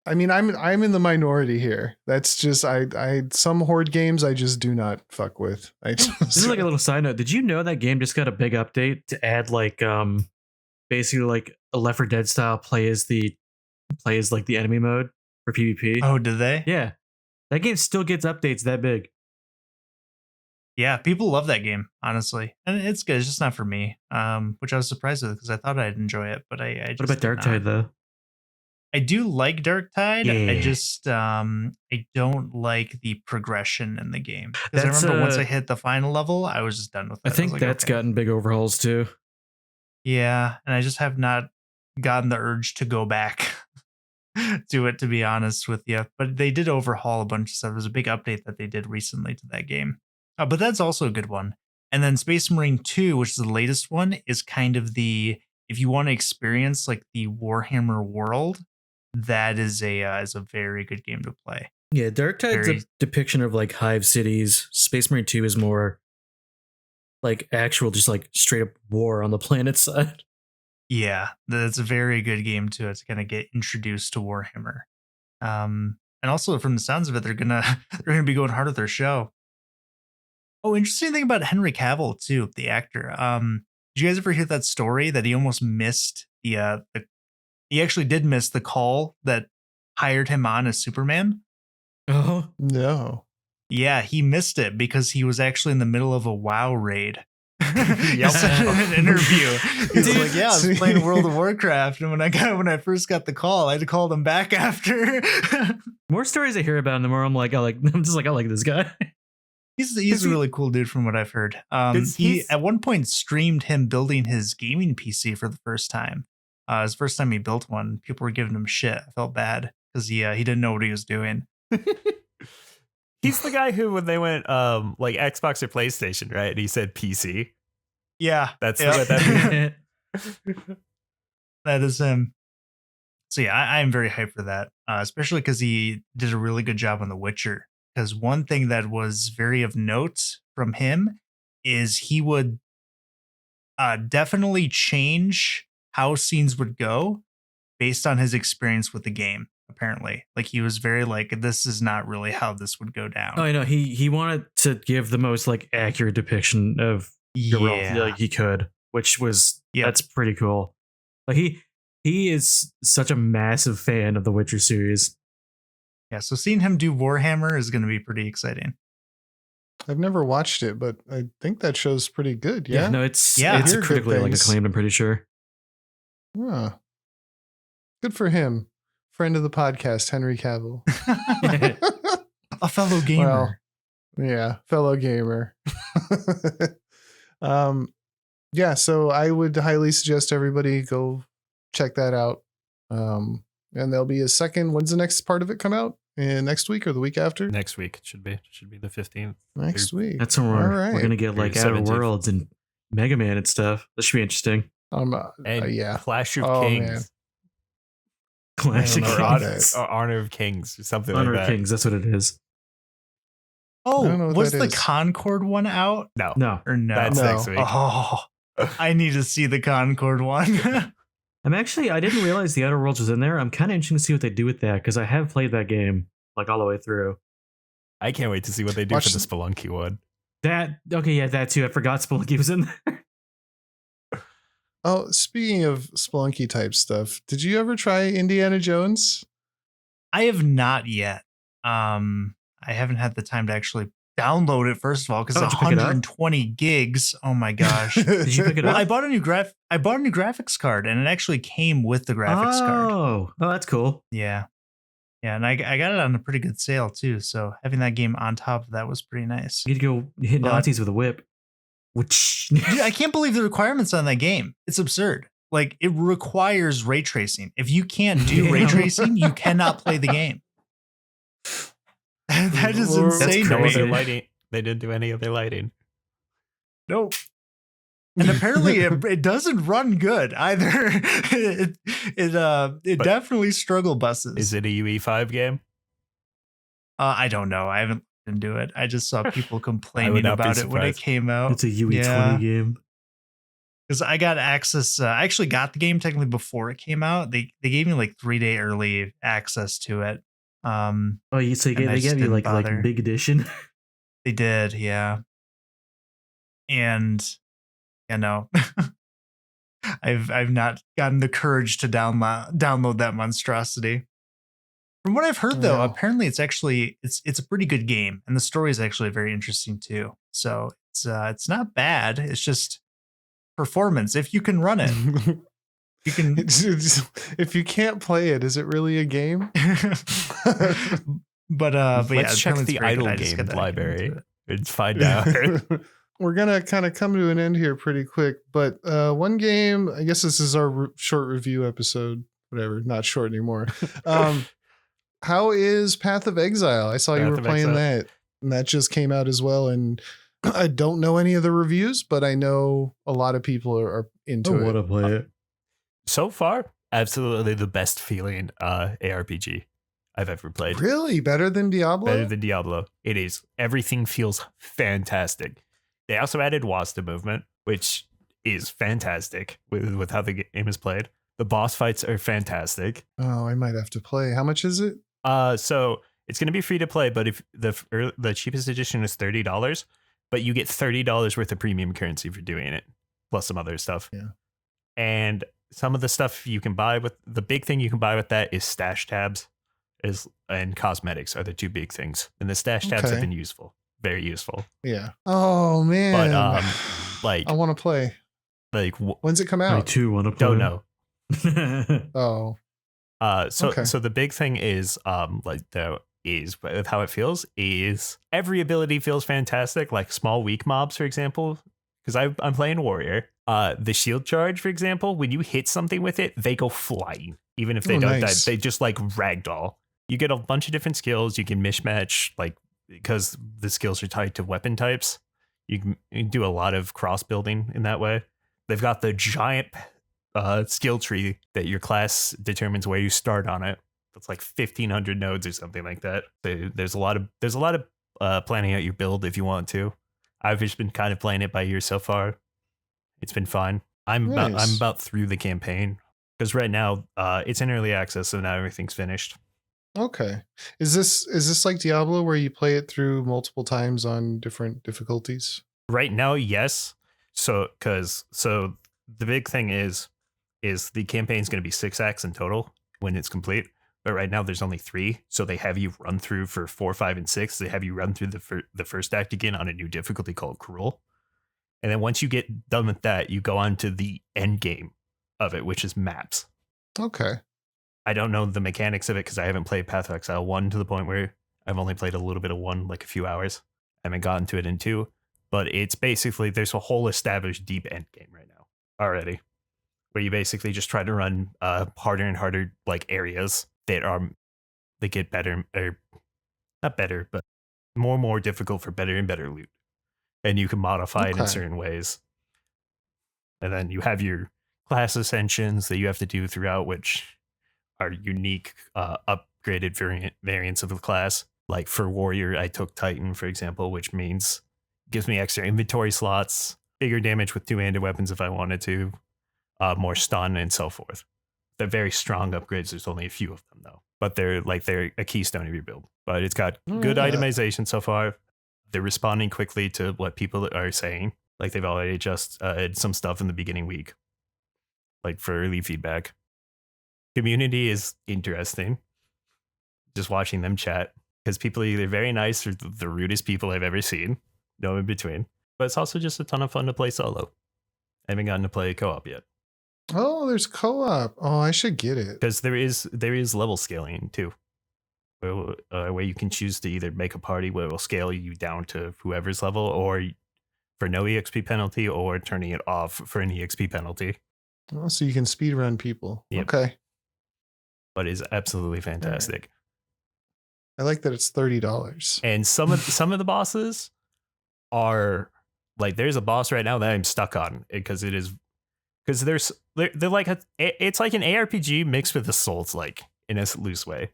I mean, I'm in the minority here. That's just I some horde games I just do not fuck with. This is like a little side note. Did you know that game just got a big update to add like basically like a Left 4 Dead style play as like the enemy mode for PvP? Oh, did they? Yeah. That game still gets updates that big. Yeah, people love that game, honestly. And it's good. It's just not for me. Which I was surprised with because I thought I'd enjoy it, but I just What about did Darktide not. though? I do like Darktide. Yeah. I just I don't like the progression in the game. Because I That's, remember once I hit the final level, I was just done with it. I think was like, that's okay. gotten big overhauls too. Yeah, and I just have not gotten the urge to go back to it, to be honest with you. But they did overhaul a bunch of stuff. There's a big update that they did recently to that game. But that's also a good one. And then Space Marine 2, which is the latest one, is kind of if you want to experience like the Warhammer world, that is a very good game to play. Yeah, Darktide's a depiction of like hive cities. Space Marine 2 is more like actual, just like straight up war on the planet side. Yeah, that's a very good game to kind of get introduced to Warhammer. And also from the sounds of it, they're gonna be going hard with their show. Oh, interesting thing about Henry Cavill too, the actor. Did you guys ever hear that story that he almost missed he actually did miss the call that hired him on as Superman? Oh No. Yeah, he missed it because he was actually in the middle of a WoW raid. He Yep. said in an interview, he was Dude, like, "Yeah, I was playing World of Warcraft, and when I first got the call, I had to call them back after." more stories I hear about him, the more I'm just like, I like this guy. He's a really cool dude from what I've heard. He at one point streamed him building his gaming PC for the first time. His first time he built one. People were giving him shit. I felt bad because he didn't know what he was doing. He's the guy who, when they went like Xbox or PlayStation, right? And he said PC. Yeah, That's Yep. what that That is him. So yeah, I am very hyped for that, especially because he did a really good job on The Witcher. Because one thing that was very of note from him is he would definitely change how scenes would go based on his experience with the game. Apparently, like he was very like, this is not really how this would go down. Oh, I know. He wanted to give the most like accurate depiction of your world like he could. which was Yep. that's pretty cool. Like he is such a massive fan of the Witcher series. Yeah, so seeing him do Warhammer is going to be pretty exciting. I've never watched it, but I think that show's pretty good. Yeah. No, it's Yeah. it's I hear good critically like things. acclaimed. I'm pretty sure. Huh. Good for him. Friend of the podcast, Henry Cavill. A fellow gamer. Well, yeah, fellow gamer. Yeah, so I would highly suggest everybody go check that out. And there'll be a second. When's the next part of it come out? Next week or the week after? Next week it should be the 15th. Next week. That's when All we're right. gonna get like Maybe Outer 17th. Worlds and Mega Man and stuff. That should be interesting. And Yeah. Clash of Oh, Kings. man. Classic know Or about Kings. that. Or Honor of Kings or something Honor like of that. Kings. That's what it is. I don't know Oh, what was that the is. Concord one out No. No, or no? That's No. next week. Oh, I need to see the Concord one. I didn't realize the Outer Worlds was in there. I'm kind of interested to see what they do with that because I have played that game like all the way through. I can't wait to see what they do Watch for the the- Spelunky one. That that too. I forgot Spelunky was in there. Oh, speaking of Spelunky type stuff, did you ever try Indiana Jones? I have not yet. I haven't had the time to actually download it first of all because Oh, it's did you pick it up? 120 gigs. Oh my gosh. Did you pick it Well, up? I bought a new graphics card and it actually came with the graphics card. Oh, that's cool. Yeah. Yeah, and I got it on a pretty good sale too. So having that game on top of that was pretty nice. You get to go hit But- Nazis with a whip. Which Dude, I can't believe the requirements on that game. It's absurd. Like it requires ray tracing. If you can't do ray Yeah. tracing, you cannot play the game. That is Well, insane to No crazy. me. other lighting. They didn't do any other lighting. Nope. And apparently it doesn't run good either. It But- definitely struggle buses. Is it a UE5 game? I don't know. I haven't looked into it. I just saw people I complaining would not be about it when it surprised. came out. it's a UE20 Yeah. game. Because I got access. I actually got the game technically before it came out. They gave me like 3-day early access to it. Oh, so And I they just gave you didn't like bother. big edition. They did, yeah. And I've not gotten the courage to download that monstrosity. From what I've heard, though, Wow. apparently it's a pretty good game, and the story is actually very interesting too. So it's not bad. It's just performance. If you can run it, you can. If you can't play it, is it really a game? but yeah, Let's check apparently it's the very good. idle I just game gotta get library into it. and find out. We're gonna kind of come to an end here pretty quick, but one game. I guess this is our short review episode. Whatever, not short anymore. How is Path of Exile? I saw you Path were of playing Exile. that, and that just came out as well. And I don't know any of the reviews, but I know a lot of people are into it. to play it. So far, absolutely the best feeling ARPG I've ever played. Really, better than Diablo? Better than Diablo. It is. Everything feels fantastic. They also added Wasta movement, which is fantastic with how the game is played. The boss fights are fantastic. Oh, I might have to play. How much is it? So it's going to be free to play, but if the cheapest edition is $30, but you get $30 worth of premium currency for doing it, plus some other stuff. Yeah. And some of the stuff you can buy with the big thing you can buy with that is stash tabs, and cosmetics are the two big things. And the stash tabs have Okay. been useful, very useful. Yeah. Oh man. But like I want to play. When's it come I out? too want to play. don't know. Oh, So Okay. so the big thing is with how it feels is every ability feels fantastic. Like small weak mobs, for example, because I'm playing warrior. The shield charge, for example, when you hit something with it, they go flying. Even if they Oh, don't nice. die, they just like ragdoll. You get a bunch of different skills. You can mishmatch because the skills are tied to weapon types. You can do a lot of cross building in that way. They've got the giant skill tree that your class determines where you start on it. That's like 1,500 nodes or something like that. So there's a lot of planning out your build if you want to. I've just been kind of playing it by ear so far. It's been fun. I'm Nice. about through the campaign because right now it's in early access, so now everything's finished. okay. Is this like Diablo where you play it through multiple times on different difficulties? Right now, yes. So the big thing is the campaign's going to be 6 acts in total when it's complete. But right now there's only 3, so they have you run through for 4, 5, and 6. They have you run through the first act again on a new difficulty called Cruel. And then once you get done with that, you go on to the end game of it, which is maps. Okay. I don't know the mechanics of it because I haven't played Path of Exile 1 to the point where I've only played a little bit of 1, like a few hours. I haven't gotten to it in 2. But it's basically, there's a whole established deep end game right now already, where you basically just try to run harder and harder like areas that get better, or not better, but more and more difficult for better and better loot. And you can modify it in Okay. certain ways. And then you have your class ascensions that you have to do throughout, which are unique upgraded variants of the class. Like for Warrior, I took Titan, for example, which means gives me extra inventory slots, bigger damage with two-handed weapons if I wanted to, more stun, and so forth. They're very strong upgrades. There's only a few of them though, but they're a keystone of your build. But it's got good itemization so far. They're responding quickly to what people are saying. Like they've already just had some stuff in the beginning week, like for early feedback. Community is interesting. Just watching them chat, because people are either very nice or the rudest people I've ever seen. No in between. But it's also just a ton of fun to play solo. I haven't gotten to play co-op yet. Oh, there's co-op. Oh, I should get it. Because there is level scaling too, where you can choose to either make a party where it will scale you down to whoever's level, or for no EXP penalty, or turning it off for an EXP penalty. Oh, so you can speed run people. Yep. Okay. But it's absolutely fantastic. I like that it's $30. And some of the bosses are like, there's a boss right now that I'm stuck on because they're like it's like an ARPG mixed with a Souls, like in a loose way,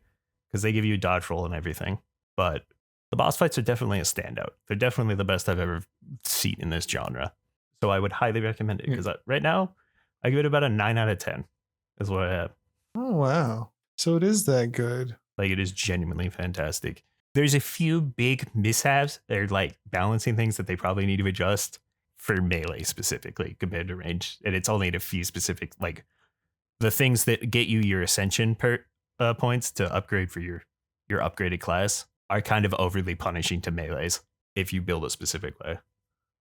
because they give you a dodge roll and everything. But the boss fights are definitely a standout. They're definitely the best I've ever seen in this genre. So I would highly recommend it, because right now I give it about a 9 out of 10 is what I have. Oh, wow. So it is that good. Like, it is genuinely fantastic. There's a few big mishaps. They're like balancing things that they probably need to adjust for melee specifically compared to range. And it's only at a few specific, like the things that get you your ascension points to upgrade for your upgraded class are kind of overly punishing to melees if you build a specific way,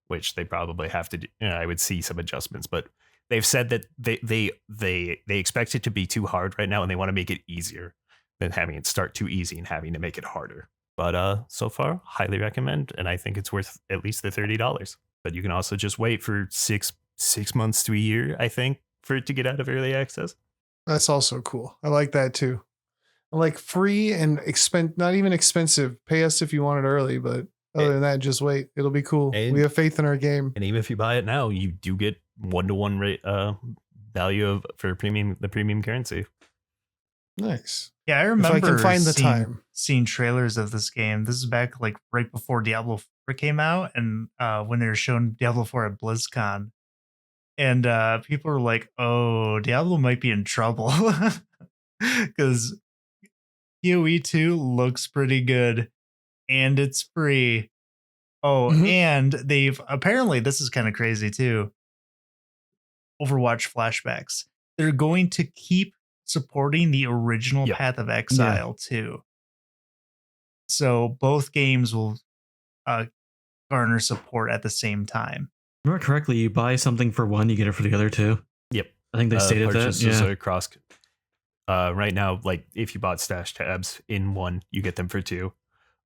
which they probably have to do. I would see some adjustments, but they've said that they expect it to be too hard right now, and they want to make it easier than having it start too easy and having to make it harder. But so far, highly recommend, and I think it's worth at least the $30. But you can also just wait for six months to a year, I think, for it to get out of early access. That's also cool. I like that too. I like free and not even expensive. Pay us if you want it early, but other than that, just wait. It'll be cool. We have faith in our game. And even if you buy it now, you do get 1-to-1 rate value for the premium currency. Nice. Yeah, I remember if I can find the time. seeing trailers of this game. This is back like right before Diablo 4 came out, and when they were showing Diablo 4 at BlizzCon, and people were like, "Oh, Diablo might be in trouble," because PoE 2 looks pretty good, and it's free. Oh, and they've apparently, this is kind of crazy too, Overwatch flashbacks. They're going to keep supporting the original Path of Exile too. So both games will garner support at the same time. Remember correctly, you buy something for one, you get it for the other two. Yep. I think they stated that. Purchases Yeah. are across. Right now, like if you bought stash tabs in one, you get them for two.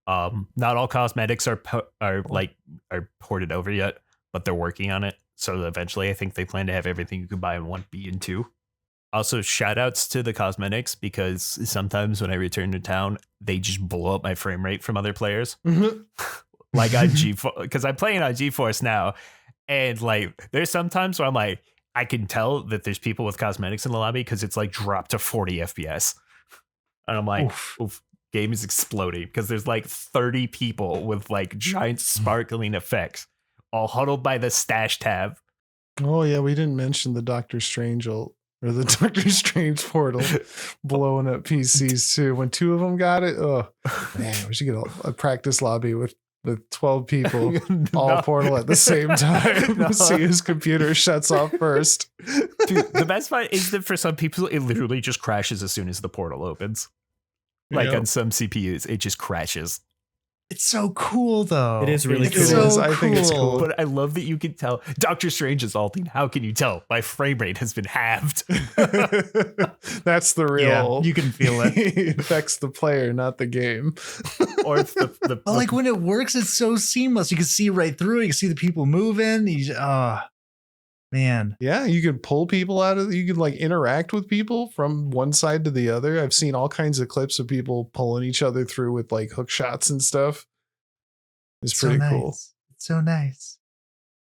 Not all cosmetics are ported over yet, but they're working on it. So eventually, I think they plan to have everything you can buy in one be in two. Also, shout outs to the cosmetics, because sometimes when I return to town, they just blow up my frame rate from other players. Like on GeForce, because I'm playing on GeForce now, and like there's sometimes where I'm like, I can tell that there's people with cosmetics in the lobby because it's like dropped to 40 FPS. And I'm like, oof, game is exploding, because there's like 30 people with like giant sparkling effects all huddled by the stash tab. Oh yeah, we didn't mention the Doctor Strange ult, or the Doctor Strange portal blowing up PCs too. When two of them got it, oh man, we should get a practice lobby with the 12 people all No. portal at the same time. No. See whose computer shuts off first. Dude, the best part is that for some people, it literally just crashes as soon as the portal opens. Like Yep. on some CPUs, it just crashes. It's so cool though. It is really It's cool. It so is. I think it's cool. But I love that you can tell. Doctor Strange is ulting. How can you tell? My frame rate has been halved. That's the Yeah, real. you can feel it. It affects the player, not the game. Or if the But like when it works, it's so seamless. You can see right through it. You can see the people moving. Man. Yeah, you could pull people out of. You could like interact with people from one side to the other. I've seen all kinds of clips of people pulling each other through with like hook shots and stuff. It's pretty so cool. nice. It's so nice.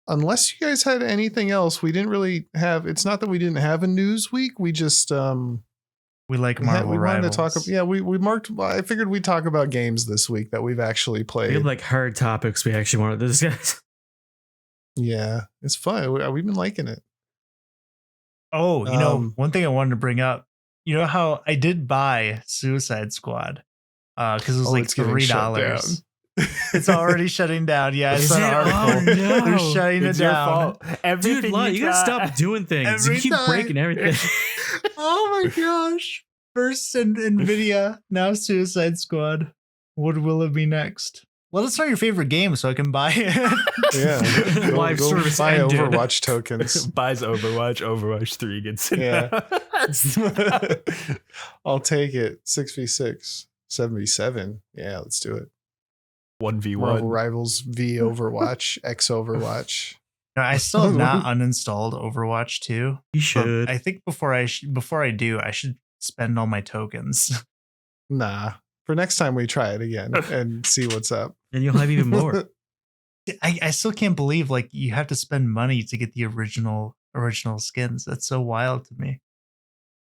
Unless you guys had anything else, we didn't really have. It's not that we didn't have a news week. We just We like we had- Marvel we wanted to Rivals. talk. Yeah, we marked. I figured we'd talk about games this week that we've actually We played. had like hard topics we actually wanted to discuss. Yeah, it's fun. We've been liking it. Oh, Um, one thing I wanted to bring up. You know how I did buy Suicide Squad because it was like it's getting shut $3. It's already shutting down. Yeah, I Is saw an it? article. Oh, no. They're shutting it's it your down. fault. Everything Dude, like, you gotta try- stop doing things. Every You keep time. breaking everything. Oh my gosh. First Nvidia, now Suicide Squad. What will it be next? Let us know your favorite game so I can buy it. Yeah, Live service buy ended. Overwatch tokens. Buys Overwatch 3 gets it. Yeah. I'll take it. 6v6, 7v7. Yeah, let's do it. 1v1. Marvel Rivals v Overwatch, X Overwatch. No, I still have not uninstalled Overwatch 2. You but should. I think before I do, I should spend all my tokens. Nah. For next time we try it again and see what's up. And you'll have even more. I still can't believe like you have to spend money to get the original skins. That's so wild to me.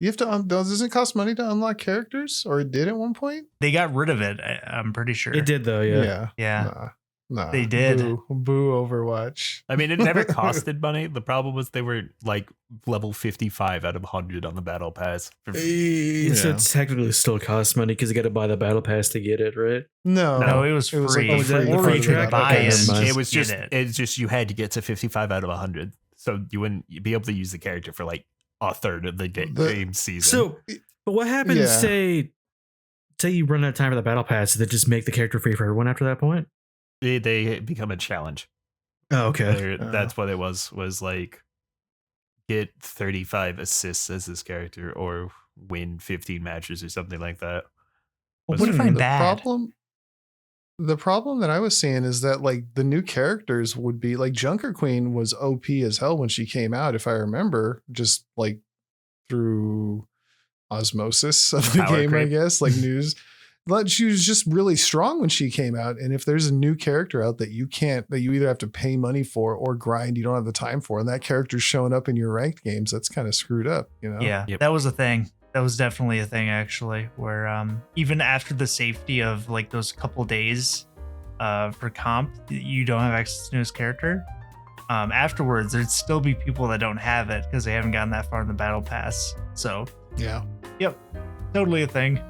You have to does it cost money to unlock characters? Or it did at one point? They got rid of it. I'm pretty sure. It did though, yeah. Yeah. Nah. They did. Boo Overwatch. I mean, it never costed money. The problem was they were like level 55 out of 100 on the battle pass. So Yeah. it technically still costs money because you got to buy the battle pass to get it, right? No. No, it was It was free. like a free or you track. could buy Okay, it. never mind. It was Get just it. it's just you had to get to 55 out of 100, so you wouldn't be able to use the character for like a third of the game season. So, but what happens? Yeah. Say you run out of time for the battle pass, they just make the character free for everyone after that point. they become a challenge. Oh, okay. That's what it was like get 35 assists as this character or win 15 matches or something like that. Well, what if I'm the bad? The problem that I was seeing is that like the new characters would be like Junker Queen was OP as hell when she came out, if I remember, just like through osmosis of the Power game, I creep. guess, like news. But she was just really strong when she came out. And if there's a new character out that you either have to pay money for or grind, you don't have the time for, and that character's showing up in your ranked games, that's kind of screwed up, you know? Yeah, Yep. that was a thing. That was definitely a thing actually, where even after the safety of like those couple days for comp, you don't have access to his character. Afterwards, there'd still be people that don't have it because they haven't gotten that far in the battle pass. So, Yeah. yep, totally a thing.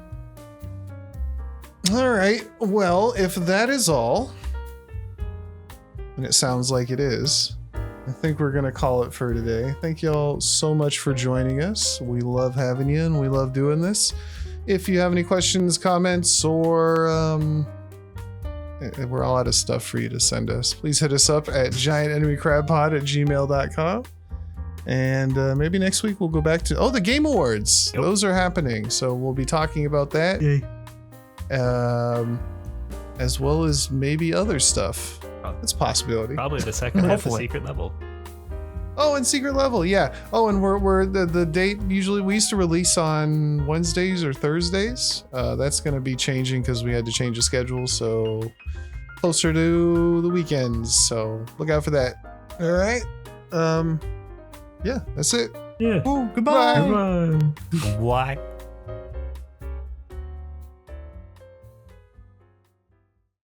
All right. Well, if that is all, and it sounds like it is, I think we're going to call it for today. Thank y'all so much for joining us. We love having you and we love doing this. If you have any questions, comments, or we're all out of stuff for you to send us, please hit us up at giantenemycrabpod@gmail.com. And maybe next week we'll go back to the Game Awards. Yep. Those are happening. So we'll be talking about that. Yay. As well as maybe other stuff. That's a possibility. Probably the second half of Hopefully. Secret Level. Oh, and Secret Level, yeah. Oh, and we're the date usually we used to release on Wednesdays or Thursdays. That's going to be changing because we had to change the schedule, so closer to the weekends. So look out for that. All right. Yeah, that's it. Yeah. Oh, goodbye. Goodbye. Why?